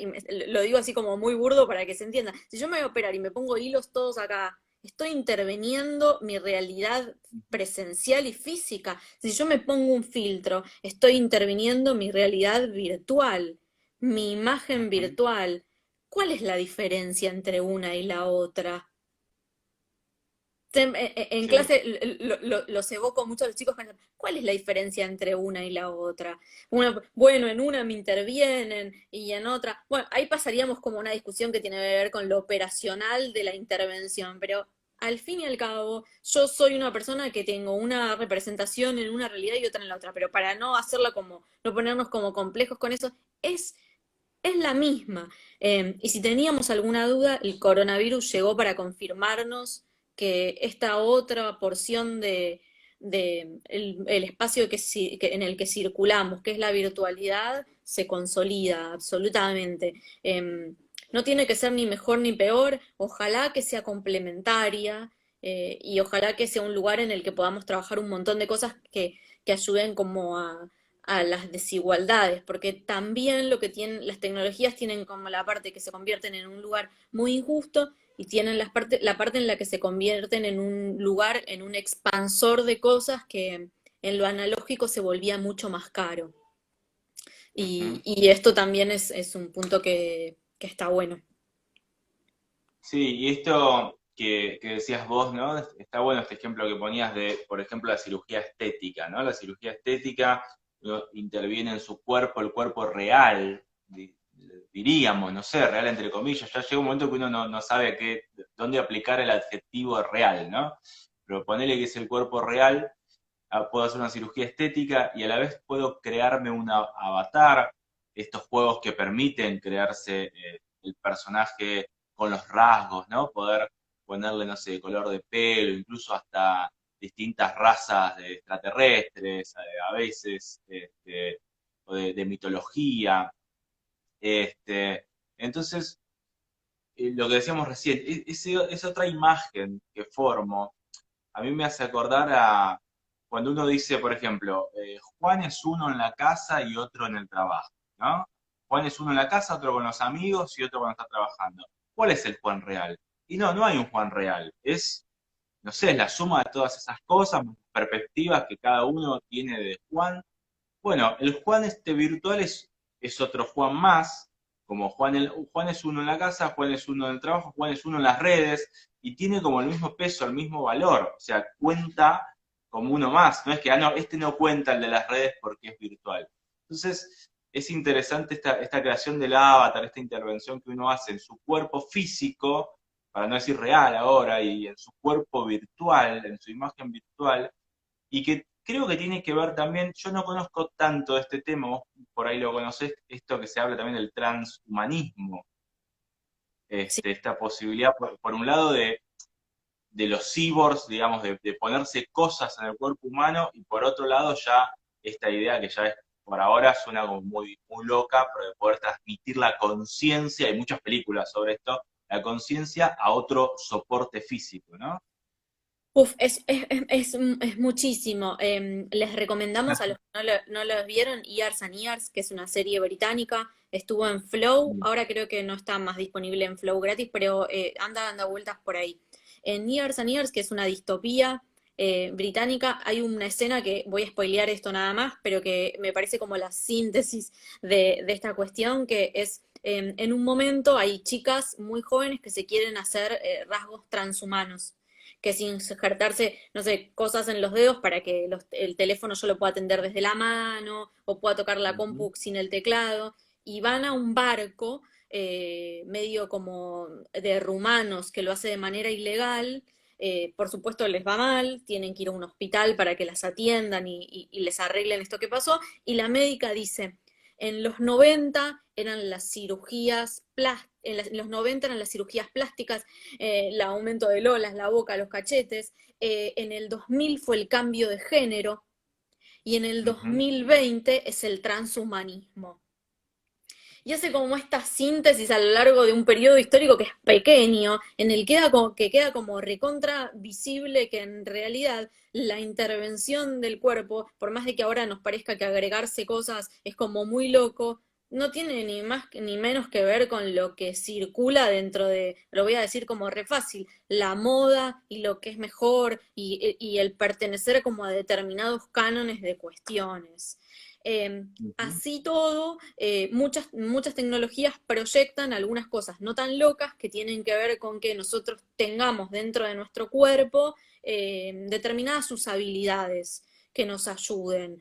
lo digo así como muy burdo para que se entienda, si yo me voy a operar y me pongo hilos todos acá, estoy interviniendo mi realidad presencial y física. Si yo me pongo un filtro, estoy interviniendo mi realidad virtual, mi imagen Ujú. virtual. ¿Cuál es la diferencia entre una y la otra? En Sí. clase los evoco mucho a los chicos. ¿Cuál es la diferencia entre una y la otra? Bueno, en una me intervienen y en otra. Bueno, ahí pasaríamos como una discusión que tiene que ver con lo operacional de la intervención, pero al fin y al cabo, yo soy una persona que tengo una representación en una realidad y otra en la otra, pero para no hacerla como, no ponernos como complejos con eso, es, es la misma. Y si teníamos alguna duda, el coronavirus llegó para confirmarnos que esta otra porción de el espacio en el que circulamos, que es la virtualidad, se consolida absolutamente. no tiene que ser ni mejor ni peor, ojalá que sea complementaria, y ojalá que sea un lugar en el que podamos trabajar un montón de cosas que ayuden como a las desigualdades, porque también lo que tienen, las tecnologías tienen como la parte que se convierten en un lugar muy injusto y tienen la parte en la que se convierten en un lugar, en un expansor de cosas que en lo analógico se volvía mucho más caro. Ujú. Y esto también es un punto que está bueno. Sí, y esto que decías vos, ¿no? Está bueno este ejemplo que ponías de, por ejemplo, la cirugía estética, ¿no? La cirugía estética interviene en su cuerpo, el cuerpo real, diríamos, no sé, real entre comillas. Ya llega un momento que uno no sabe dónde aplicar el adjetivo real, ¿no? Pero ponele que es el cuerpo real, puedo hacer una cirugía estética y a la vez puedo crearme un avatar, estos juegos que permiten crearse el personaje con los rasgos, ¿no? Poder ponerle, no sé, color de pelo, incluso hasta distintas razas de extraterrestres, a veces, o de mitología. Este, entonces, lo que decíamos recién, esa otra imagen que formo, a mí me hace acordar a cuando uno dice, por ejemplo, Juan es uno en la casa y otro en el trabajo, ¿no? Juan es uno en la casa, otro con los amigos y otro cuando está trabajando. ¿Cuál es el Juan real? Y no hay un Juan real. Es, no sé, es la suma de todas esas cosas, perspectivas que cada uno tiene de Juan. Bueno, el Juan este virtual es otro Juan más, como Juan es uno en la casa, Juan es uno en el trabajo, Juan es uno en las redes, y tiene como el mismo peso, el mismo valor, o sea, cuenta como uno más, no es que, no, este no cuenta el de las redes porque es virtual. Entonces, es interesante esta creación del avatar, esta intervención que uno hace en su cuerpo físico, para no decir real ahora, y en su cuerpo virtual, en su imagen virtual, y que creo que tiene que ver también, yo no conozco tanto de este tema, vos por ahí lo conocés, esto que se habla también del transhumanismo, Sí. esta posibilidad, por un lado, de los cyborgs, digamos, de ponerse cosas en el cuerpo humano, y por otro lado ya esta idea que ya es, por ahora suena como muy loca, pero de poder transmitir la conciencia, hay muchas películas sobre esto, la conciencia a otro soporte físico, ¿no? Uf, es muchísimo. Les recomendamos a los que no lo vieron, Years and Years, que es una serie británica. Estuvo en Flow, ahora creo que no está más disponible en Flow gratis, pero anda dando vueltas por ahí. En Years and Years, que es una distopía británica, hay una escena que voy a spoilear esto nada más, pero que me parece como la síntesis de esta cuestión, que es en un momento hay chicas muy jóvenes que se quieren hacer rasgos transhumanos que sin injertarse, no sé, cosas en los dedos para que el teléfono yo lo pueda atender desde la mano o pueda tocar la Ujú, compu sin el teclado, y van a un barco medio como de rumanos que lo hace de manera ilegal. Por supuesto les va mal, tienen que ir a un hospital para que las atiendan y les arreglen esto que pasó, y la médica dice, en los 90 eran las cirugías en los 90 eran las cirugías plásticas, el aumento de lolas, la boca, los cachetes. En el 2000 fue el cambio de género y en el ujú. 2020 es el transhumanismo. Y hace como esta síntesis a lo largo de un periodo histórico que es pequeño, en el que queda como recontra visible que en realidad la intervención del cuerpo, por más de que ahora nos parezca que agregarse cosas es como muy loco, no tiene ni más ni menos que ver con lo que circula dentro de, lo voy a decir como re fácil, la moda y lo que es mejor y el pertenecer como a determinados cánones de cuestiones. Ujú. Así todo, muchas tecnologías proyectan algunas cosas no tan locas que tienen que ver con que nosotros tengamos dentro de nuestro cuerpo determinadas usabilidades que nos ayuden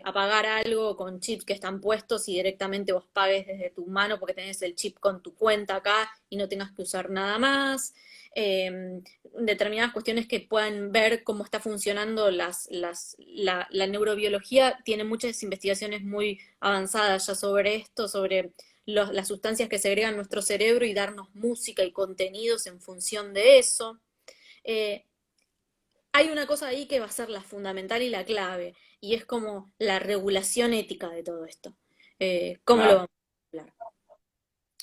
a pagar algo con chips que están puestos y directamente vos pagues desde tu mano porque tenés el chip con tu cuenta acá y no tengas que usar nada más. Determinadas cuestiones que puedan ver cómo está funcionando la neurobiología, tiene muchas investigaciones muy avanzadas ya sobre esto, sobre las sustancias que segregan nuestro cerebro y darnos música y contenidos en función de eso. Eh, Hay una cosa ahí que va a ser la fundamental y la clave, y es como la regulación ética de todo esto. ¿Cómo lo Claro. vamos a hablar?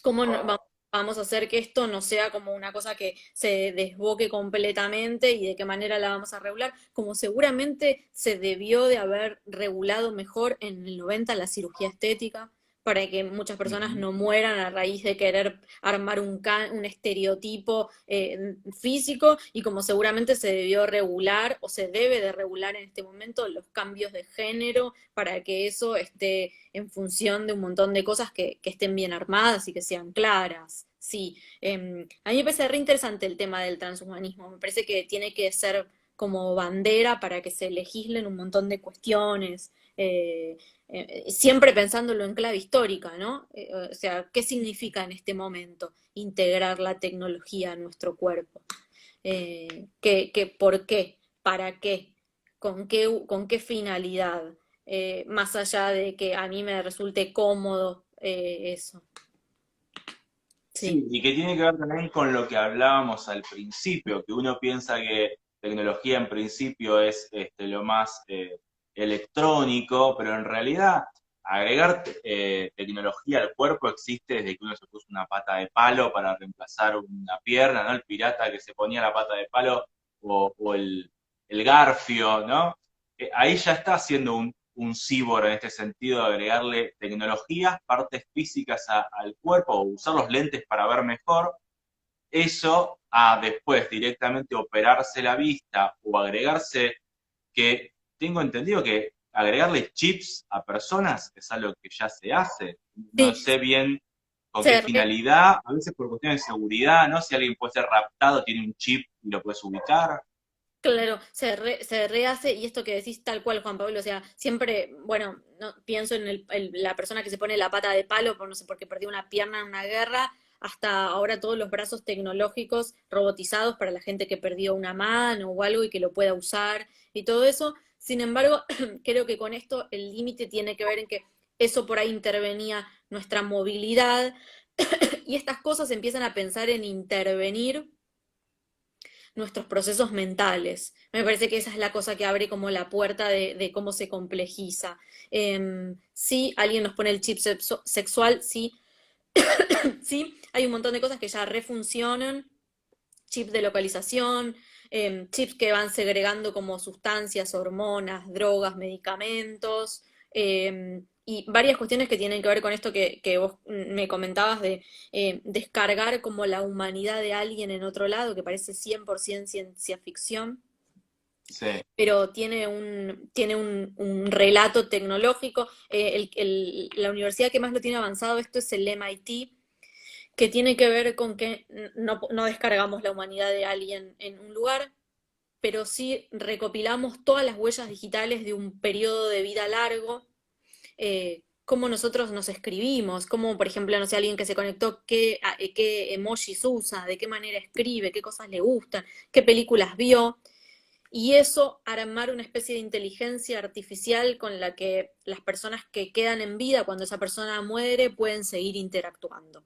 ¿Cómo vamos vamos a hacer que esto no sea como una cosa que se desboque completamente y de qué manera la vamos a regular, como seguramente se debió de haber regulado mejor en el 90 la cirugía estética, para que muchas personas Ujú. no mueran a raíz de querer armar un estereotipo físico, y como seguramente se debió regular o se debe de regular en este momento los cambios de género para que eso esté en función de un montón de cosas que estén bien armadas y que sean claras. Sí, a mí me parece re interesante el tema del transhumanismo, me parece que tiene que ser como bandera para que se legislen un montón de cuestiones, siempre pensándolo en clave histórica, ¿no? O sea, ¿qué significa en este momento integrar la tecnología a nuestro cuerpo? ¿Por qué? ¿Para qué? Con qué finalidad? Más allá de que a mí me resulte cómodo eso. Sí. Sí, y que tiene que ver también con lo que hablábamos al principio, que uno piensa que tecnología en principio es lo más electrónico, pero en realidad agregar tecnología al cuerpo existe desde que uno se puso una pata de palo para reemplazar una pierna, ¿no? El pirata que se ponía la pata de palo o el garfio, ¿no? Ahí ya está haciendo un cyborg en este sentido de agregarle tecnologías, partes físicas al cuerpo, o usar los lentes para ver mejor, eso a después directamente operarse la vista o agregarse, que tengo entendido que agregarle chips a personas es algo que ya se hace, no Sí, sé bien con qué se re- finalidad, a veces por cuestiones de seguridad, ¿no? Si alguien puede ser raptado, tiene un chip y lo puedes ubicar. claro, se rehace, y esto que decís tal cual, Juan Pablo, o sea, siempre, bueno, no, pienso en la persona que se pone la pata de palo, por no sé, porque perdió una pierna en una guerra, hasta ahora todos los brazos tecnológicos robotizados para la gente que perdió una mano o algo y que lo pueda usar y todo eso. Sin embargo, creo que con esto el límite tiene que ver en que eso por ahí intervenía nuestra movilidad, y estas cosas empiezan a pensar en intervenir nuestros procesos mentales. Me parece que esa es la cosa que abre como la puerta de cómo se complejiza. Sí, alguien nos pone el chip sexual, sí, sí, hay un montón de cosas que ya refuncionan, chip de localización, chips que van segregando como sustancias, hormonas, drogas, medicamentos, y varias cuestiones que tienen que ver con esto que vos me comentabas de descargar como la humanidad de alguien en otro lado, que parece 100% ciencia ficción, Sí. pero tiene un relato tecnológico. La universidad que más lo tiene avanzado esto es el MIT, que tiene que ver con que no descargamos la humanidad de alguien en un lugar, pero sí recopilamos todas las huellas digitales de un periodo de vida largo, cómo nosotros nos escribimos, cómo, por ejemplo, no sé, alguien que se conectó, qué emojis usa, de qué manera escribe, qué cosas le gustan, qué películas vio, y eso armar una especie de inteligencia artificial con la que las personas que quedan en vida cuando esa persona muere pueden seguir interactuando.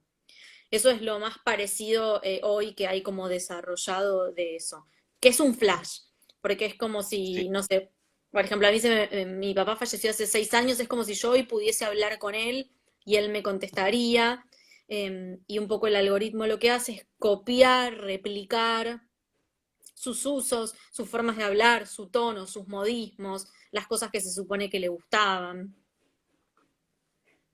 Eso es lo más parecido hoy que hay como desarrollado de eso, que es un flash, porque es como Sí. si, no sé, por ejemplo, a mí mi papá falleció hace 6 años, es como si yo hoy pudiese hablar con él y él me contestaría, y un poco el algoritmo lo que hace es copiar, replicar sus usos, sus formas de hablar, su tono, sus modismos, las cosas que se supone que le gustaban.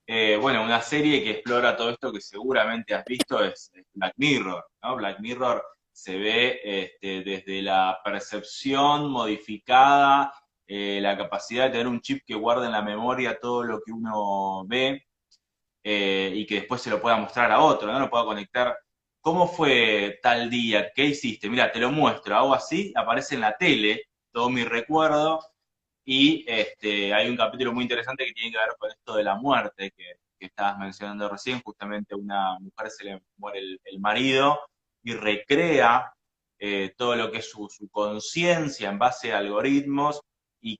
Bueno, una serie que explora todo esto que seguramente has visto es Black Mirror, ¿no? Black Mirror se ve desde la percepción modificada, la capacidad de tener un chip que guarda en la memoria todo lo que uno ve, y que después se lo pueda mostrar a otro, ¿no? Lo pueda conectar. ¿Cómo fue tal día? ¿Qué hiciste? Mira, te lo muestro, hago así, aparece en la tele todo mi recuerdo, y hay un capítulo muy interesante que tiene que ver con esto de la muerte que estabas mencionando recién. Justamente a una mujer se le muere el marido y recrea todo lo que es su conciencia en base a algoritmos, y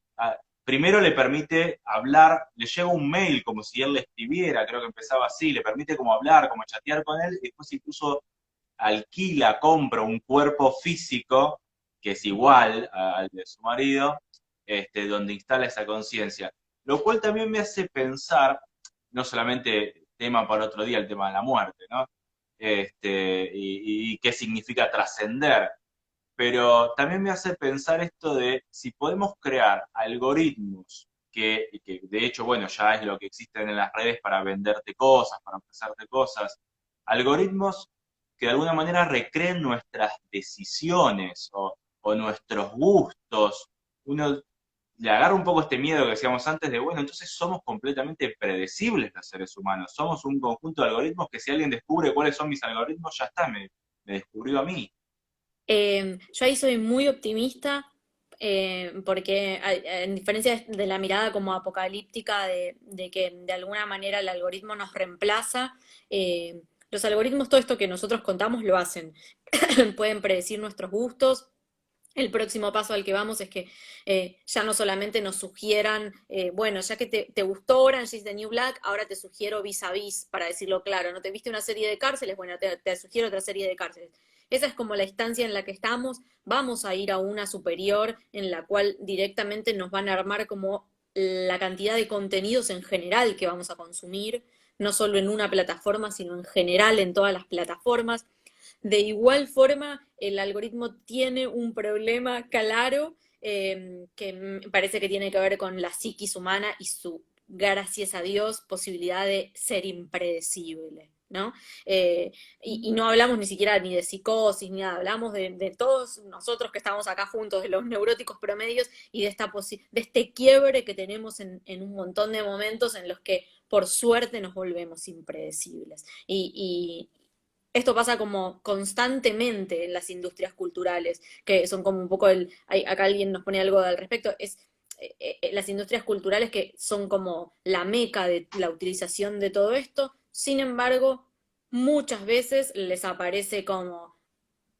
primero le permite hablar, le llega un mail como si él le escribiera, creo que empezaba así, le permite como hablar, como chatear con él, y después incluso alquila, compra un cuerpo físico que es igual al de su marido, donde instala esa conciencia. Lo cual también me hace pensar, no solamente tema para otro día, el tema de la muerte, ¿no? y qué significa trascender. Pero también me hace pensar esto de si podemos crear algoritmos que de hecho, bueno, ya es lo que existen en las redes para venderte cosas, para ofrecerte cosas, algoritmos que de alguna manera recreen nuestras decisiones o nuestros gustos. Uno le agarra un poco este miedo que decíamos antes de, bueno, entonces somos completamente predecibles los seres humanos, somos un conjunto de algoritmos que si alguien descubre cuáles son mis algoritmos, ya está, me descubrió a mí. Yo ahí soy muy optimista porque en diferencia de la mirada como apocalíptica de que de alguna manera el algoritmo nos reemplaza, los algoritmos, todo esto que nosotros contamos lo hacen. Pueden predecir nuestros gustos. El próximo paso al que vamos es que ya no solamente nos sugieran, bueno, ya que te gustó Orange is the New Black, ahora te sugiero Vis a Vis, para decirlo claro. ¿No te viste una serie de cárceles? Bueno, te sugiero otra serie de cárceles. Esa es como la instancia en la que estamos. Vamos a ir a una superior en la cual directamente nos van a armar como la cantidad de contenidos en general que vamos a consumir, no solo en una plataforma, sino en general en todas las plataformas. De igual forma, el algoritmo tiene un problema claro que me parece que tiene que ver con la psiquis humana y su, gracias a Dios, posibilidad de ser impredecible, ¿no? Y no hablamos ni siquiera ni de psicosis ni nada, hablamos de todos nosotros que estamos acá juntos, de los neuróticos promedios y de, de este quiebre que tenemos en un montón de momentos en los que por suerte nos volvemos impredecibles. Esto pasa como constantemente en las industrias culturales, que son como un poco acá alguien nos pone algo al respecto, es las industrias culturales que son como la meca de la utilización de todo esto, sin embargo, muchas veces les aparece como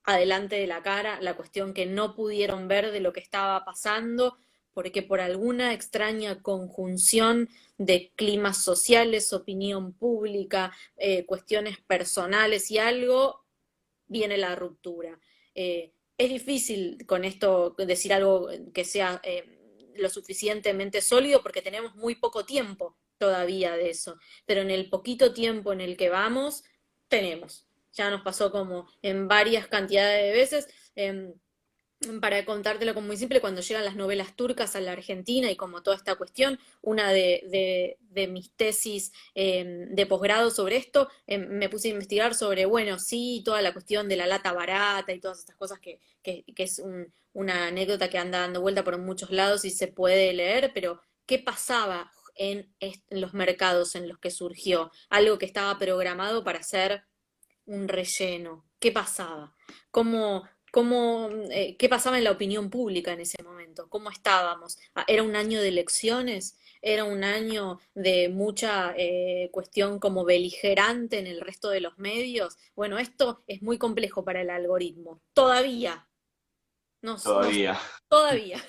adelante de la cara la cuestión que no pudieron ver de lo que estaba pasando, porque por alguna extraña conjunción de climas sociales, opinión pública, cuestiones personales y algo, viene la ruptura. Es difícil con esto decir algo que sea lo suficientemente sólido porque tenemos muy poco tiempo todavía de eso, pero en el poquito tiempo en el que vamos, tenemos. Ya nos pasó como en varias cantidades de veces. Para contártelo como muy simple, cuando llegan las novelas turcas a la Argentina y como toda esta cuestión, una de mis tesis de posgrado sobre esto, me puse a investigar sobre, bueno, sí, toda la cuestión de la lata barata y todas estas cosas que es una anécdota que anda dando vuelta por muchos lados y se puede leer, pero ¿qué pasaba en los mercados en los que surgió? Algo que estaba programado para ser un relleno. ¿Qué pasaba? ¿Qué pasaba en la opinión pública en ese momento? ¿Cómo estábamos? ¿Era un año de elecciones? ¿Era un año de mucha cuestión como beligerante en el resto de los medios? Bueno, esto es muy complejo para el algoritmo. Todavía, no, Todavía. todavía,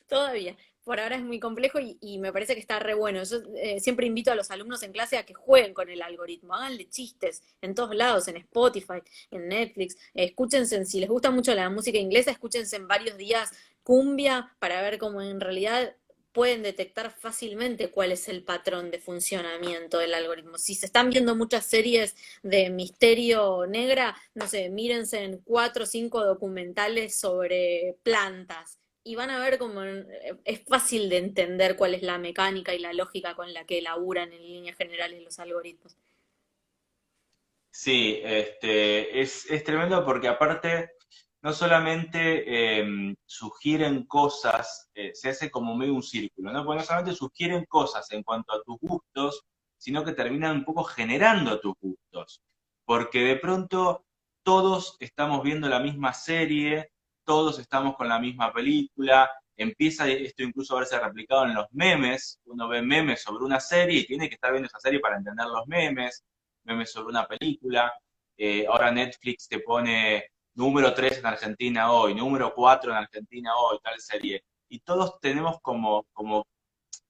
todavía. Por ahora es muy complejo y me parece que está re bueno. Yo siempre invito a los alumnos en clase a que jueguen con el algoritmo, háganle chistes en todos lados, en Spotify, en Netflix. Escúchense, si les gusta mucho la música inglesa, escúchense en varios días cumbia para ver cómo en realidad pueden detectar fácilmente cuál es el patrón de funcionamiento del algoritmo. Si se están viendo muchas series de misterio negra, no sé, mírense en 4 o 5 documentales sobre plantas y van a ver cómo es fácil de entender cuál es la mecánica y la lógica con la que elaboran en líneas generales los algoritmos. Sí, es tremendo porque aparte no solamente sugieren cosas, se hace como medio un círculo, ¿no? Porque no solamente sugieren cosas en cuanto a tus gustos, sino que terminan un poco generando tus gustos. Porque de pronto todos estamos viendo la misma serie, todos estamos con la misma película, empieza esto incluso a verse replicado en los memes, uno ve memes sobre una serie y tiene que estar viendo esa serie para entender los memes sobre una película. Ahora Netflix te pone número 3 en Argentina hoy, número 4 en Argentina hoy, tal serie. Y todos tenemos como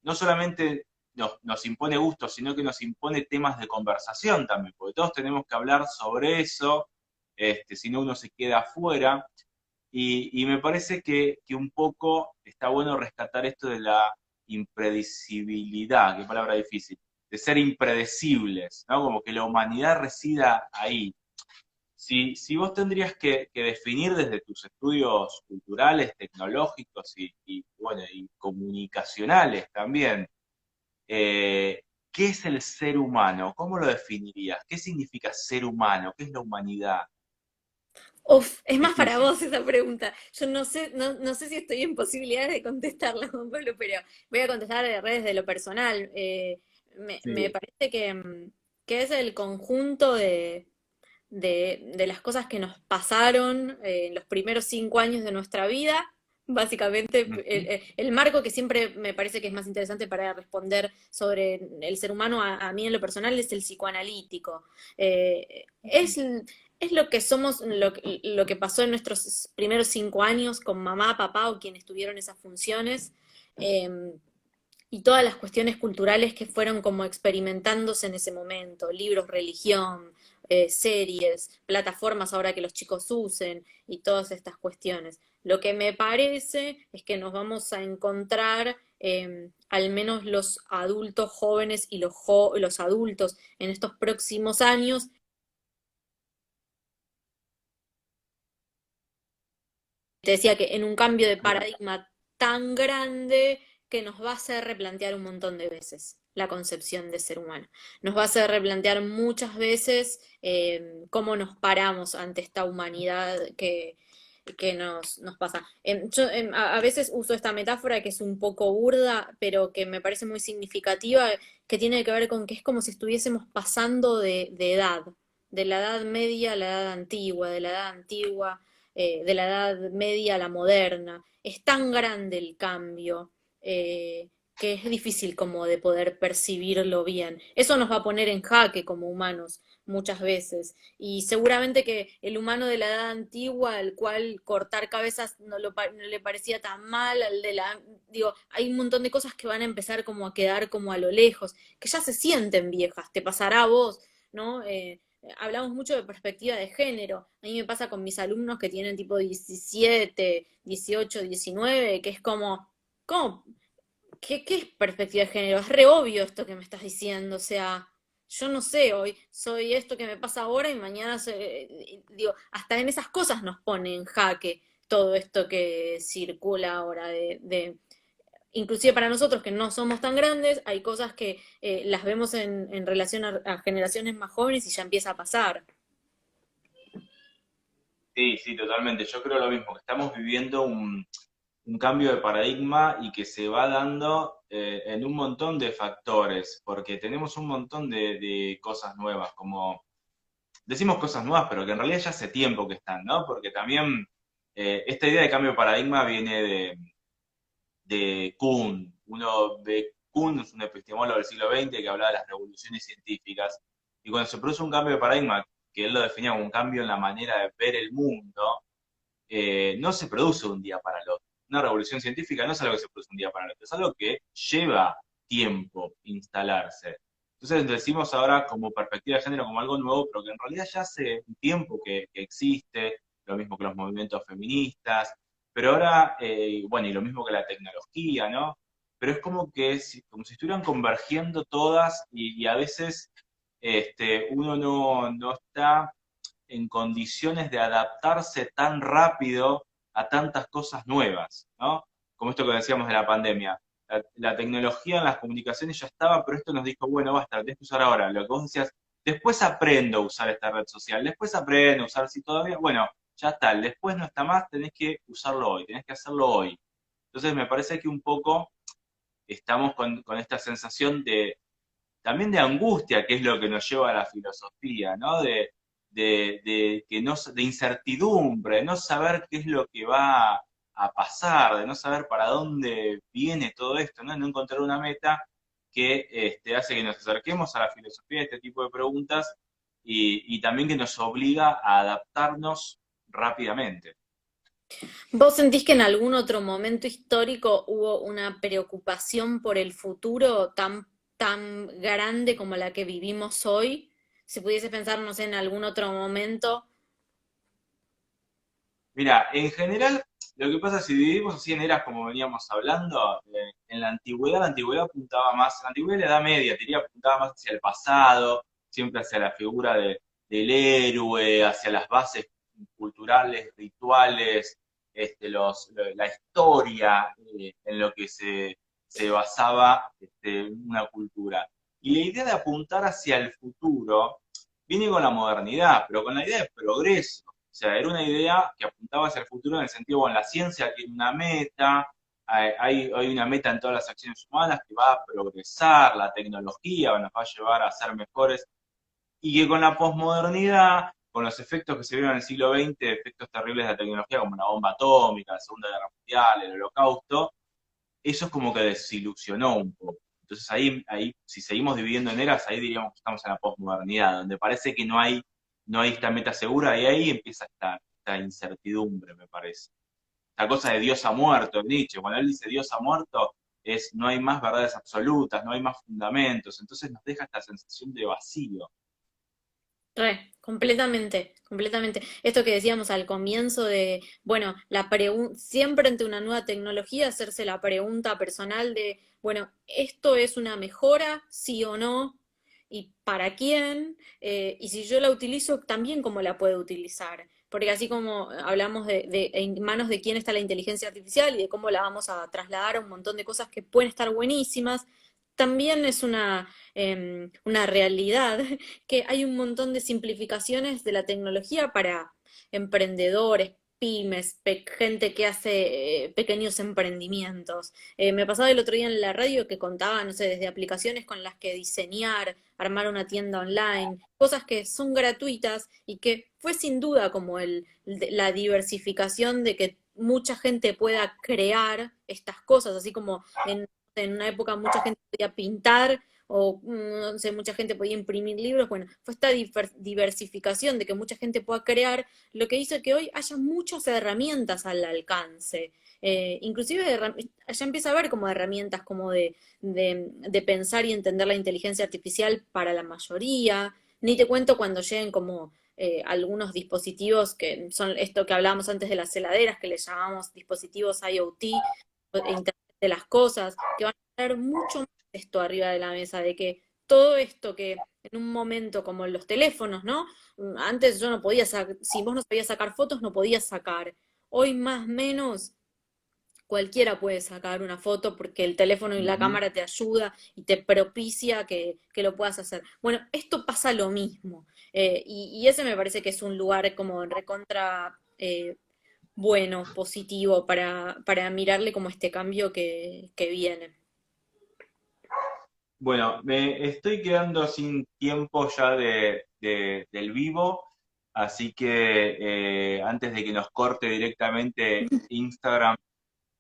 no solamente nos impone gustos, sino que nos impone temas de conversación también, porque todos tenemos que hablar sobre eso, si no uno se queda afuera. Y me parece que un poco está bueno rescatar esto de la impredecibilidad, qué palabra difícil, de ser impredecibles, ¿no? Como que la humanidad resida ahí. si vos tendrías que definir desde tus estudios culturales, tecnológicos bueno, y comunicacionales también, ¿qué es el ser humano? ¿Cómo lo definirías? ¿Qué significa ser humano? ¿Qué es la humanidad? Uf, es más para Difícil. vos esa pregunta. Yo no sé, no sé si estoy en posibilidades de contestarla, Juan Pablo, pero voy a contestar de redes de lo personal. Me Sí. parece que es el conjunto de las cosas que nos pasaron en los primeros 5 años de nuestra vida. Básicamente, Ujú, el marco que siempre me parece que es más interesante para responder sobre el ser humano, a mí en lo personal, es el psicoanalítico. ujú. Es lo que somos, lo que pasó en nuestros primeros 5 años con mamá, papá o quienes tuvieron esas funciones. eh, y todas las cuestiones culturales que fueron como experimentándose en ese momento, libros, religión, series, plataformas ahora que los chicos usen y todas estas cuestiones. Lo que me parece es que nos vamos a encontrar, al menos los adultos jóvenes y los adultos en estos próximos años. Te decía que en un cambio de Bien. paradigma tan grande que nos va a hacer replantear un montón de veces la concepción de ser humano. Nos va a hacer replantear muchas veces cómo nos paramos ante esta humanidad que nos pasa. Yo a veces uso esta metáfora que es un poco burda, pero que me parece muy significativa, que tiene que ver con que es como si estuviésemos pasando de edad, de la edad media a la edad antigua, de la edad antigua de la Edad Media a la moderna. Es tan grande el cambio que es difícil como de poder percibirlo bien. Eso nos va a poner en jaque como humanos muchas veces. Y seguramente que el humano de la edad antigua, al cual cortar cabezas no le parecía tan mal, al de la... Digo, hay un montón de cosas que van a empezar como a quedar como a lo lejos, que ya se sienten viejas, te pasará a vos, ¿no? Hablamos mucho de perspectiva de género. A mí me pasa con mis alumnos que tienen tipo 17, 18, 19, que es como, ¿cómo? ¿Qué es perspectiva de género? Es re obvio esto que me estás diciendo, o sea, yo no sé, hoy soy esto que me pasa ahora y mañana, digo, hasta en esas cosas nos pone en jaque todo esto que circula ahora inclusive para nosotros que no somos tan grandes, hay cosas que las vemos en relación a generaciones más jóvenes y ya empieza a pasar. Sí, sí, totalmente. Yo creo lo mismo, que estamos viviendo un cambio de paradigma y que se va dando en un montón de factores, porque tenemos un montón de cosas nuevas, como decimos cosas nuevas, pero que en realidad ya hace tiempo que están, ¿no? Porque también esta idea de cambio de paradigma viene de Kuhn. Uno ve, Kuhn es un epistemólogo del siglo XX que hablaba de las revoluciones científicas, y cuando se produce un cambio de paradigma, que él lo definía como un cambio en la manera de ver el mundo, no se produce de un día para el otro. Una revolución científica no es algo que se produce de un día para el otro, es algo que lleva tiempo instalarse. Entonces decimos ahora como perspectiva de género como algo nuevo, pero que en realidad ya hace un tiempo que existe, lo mismo que los movimientos feministas, pero ahora, bueno, y lo mismo que la tecnología, ¿no? Pero es como si estuvieran convergiendo todas y a veces uno no está en condiciones de adaptarse tan rápido a tantas cosas nuevas, ¿no? Como esto que decíamos de la pandemia. La tecnología en las comunicaciones ya estaba, pero esto nos dijo, bueno, basta, tenés que usar ahora. Lo que vos decías, después aprendo a usar esta red social, después aprendo a usar si todavía, bueno, ya está, después no está más, tenés que usarlo hoy, tenés que hacerlo hoy. Entonces me parece que un poco estamos con esta sensación también de angustia, que es lo que nos lleva a la filosofía, ¿no? Que no, de incertidumbre, de no saber qué es lo que va a pasar, de no saber para dónde viene todo esto, ¿no? De no encontrar una meta que hace que nos acerquemos a la filosofía de este tipo de preguntas y también que nos obliga a adaptarnos rápidamente. ¿Vos sentís que en algún otro momento histórico hubo una preocupación por el futuro tan grande como la que vivimos hoy? Si pudiese pensar, no sé, en algún otro momento. Mira, en general, lo que pasa si dividimos así en eras como veníamos hablando, en la antigüedad apuntaba más, la antigüedad y la Edad Media, diría, apuntaba más hacia el pasado, siempre hacia la figura del héroe, hacia las bases culturales, rituales, la historia en lo que se basaba una cultura. Y la idea de apuntar hacia el futuro viene con la modernidad, pero con la idea de progreso. O sea, era una idea que apuntaba hacia el futuro en el sentido, bueno, la ciencia tiene una meta, hay una meta en todas las acciones humanas que va a progresar, la tecnología nos va a llevar a ser mejores, y que con la posmodernidad, con los efectos que se vieron en el siglo XX, efectos terribles de la tecnología como la bomba atómica, la Segunda Guerra Mundial, el Holocausto, eso es como que desilusionó un poco. Entonces ahí, si seguimos dividiendo en eras, ahí diríamos que estamos en la posmodernidad, donde parece que no hay esta meta segura, y ahí empieza esta incertidumbre, me parece. Esta cosa de Dios ha muerto, Nietzsche, cuando él dice Dios ha muerto, no hay más verdades absolutas, no hay más fundamentos, entonces nos deja esta sensación de vacío. Completamente, completamente. Esto que decíamos al comienzo de, bueno, siempre ante una nueva tecnología hacerse la pregunta personal de, bueno, ¿esto es una mejora, sí o no? ¿Y para quién? Y si yo la utilizo, también cómo la puedo utilizar. Porque así como hablamos de en manos de quién está la inteligencia artificial y de cómo la vamos a trasladar a un montón de cosas que pueden estar buenísimas, también es una realidad que hay un montón de simplificaciones de la tecnología para emprendedores, pymes, gente que hace pequeños emprendimientos. Me pasaba el otro día en la radio que contaba, no sé, desde aplicaciones con las que diseñar, armar una tienda online, cosas que son gratuitas y que fue sin duda como la diversificación de que mucha gente pueda crear estas cosas, así como en una época mucha gente podía pintar o no sé, mucha gente podía imprimir libros. Bueno, fue esta diversificación de que mucha gente pueda crear lo que hizo que hoy haya muchas herramientas al alcance. Inclusive ya empieza a haber como herramientas como de pensar y entender la inteligencia artificial para la mayoría. Ni te cuento cuando lleguen como algunos dispositivos que son esto que hablábamos antes de las heladeras, que les llamamos dispositivos IoT, Internet de las cosas, que van a tener mucho más esto arriba de la mesa, de que todo esto que en un momento como los teléfonos, ¿no? Antes yo no podía sacar, si vos no sabías sacar fotos, no podías sacar. Hoy más o menos cualquiera puede sacar una foto porque el teléfono y la Ujú. cámara te ayuda y te propicia que lo puedas hacer. Bueno, esto pasa lo mismo. Y ese me parece que es un lugar como recontra bueno, positivo, para mirarle como este cambio que viene. Bueno, me estoy quedando sin tiempo ya del vivo, así que antes de que nos corte directamente Instagram,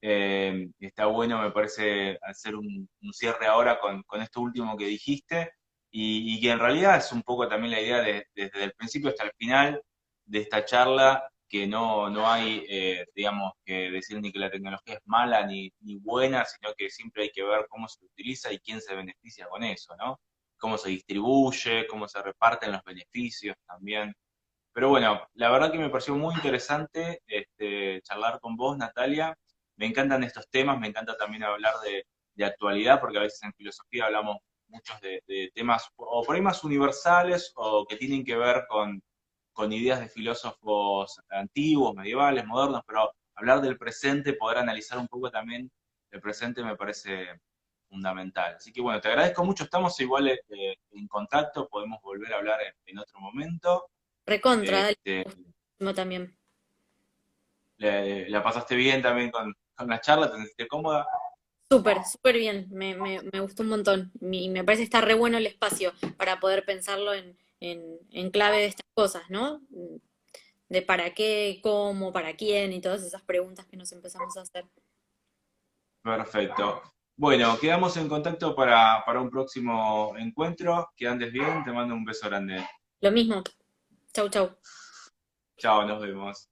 está bueno, me parece, hacer un cierre ahora con esto último que dijiste, y que en realidad es un poco también la idea desde el principio hasta el final de esta charla, que no hay, digamos, que decir ni que la tecnología es mala ni buena, sino que siempre hay que ver cómo se utiliza y quién se beneficia con eso, ¿no? Cómo se distribuye, cómo se reparten los beneficios también. Pero bueno, la verdad que me pareció muy interesante charlar con vos, Natalia. Me encantan estos temas, me encanta también hablar de actualidad, porque a veces en filosofía hablamos muchos de temas o por ahí más universales o que tienen que ver con ideas de filósofos antiguos, medievales, modernos, pero hablar del presente, poder analizar un poco también el presente me parece fundamental. Así que bueno, te agradezco mucho, estamos igual en contacto, podemos volver a hablar en otro momento. Recontra, dale, Este, yo también. la pasaste bien también con la charla, te sentiste cómoda. Súper, súper bien, me gustó un montón. Y me parece que está re bueno el espacio para poder pensarlo en clave de estas cosas, ¿no? De para qué, cómo, para quién y todas esas preguntas que nos empezamos a hacer. Perfecto. Bueno, quedamos en contacto para un próximo encuentro. Que andes bien, te mando un beso grande. Lo mismo, chau, chau. Chao, nos vemos.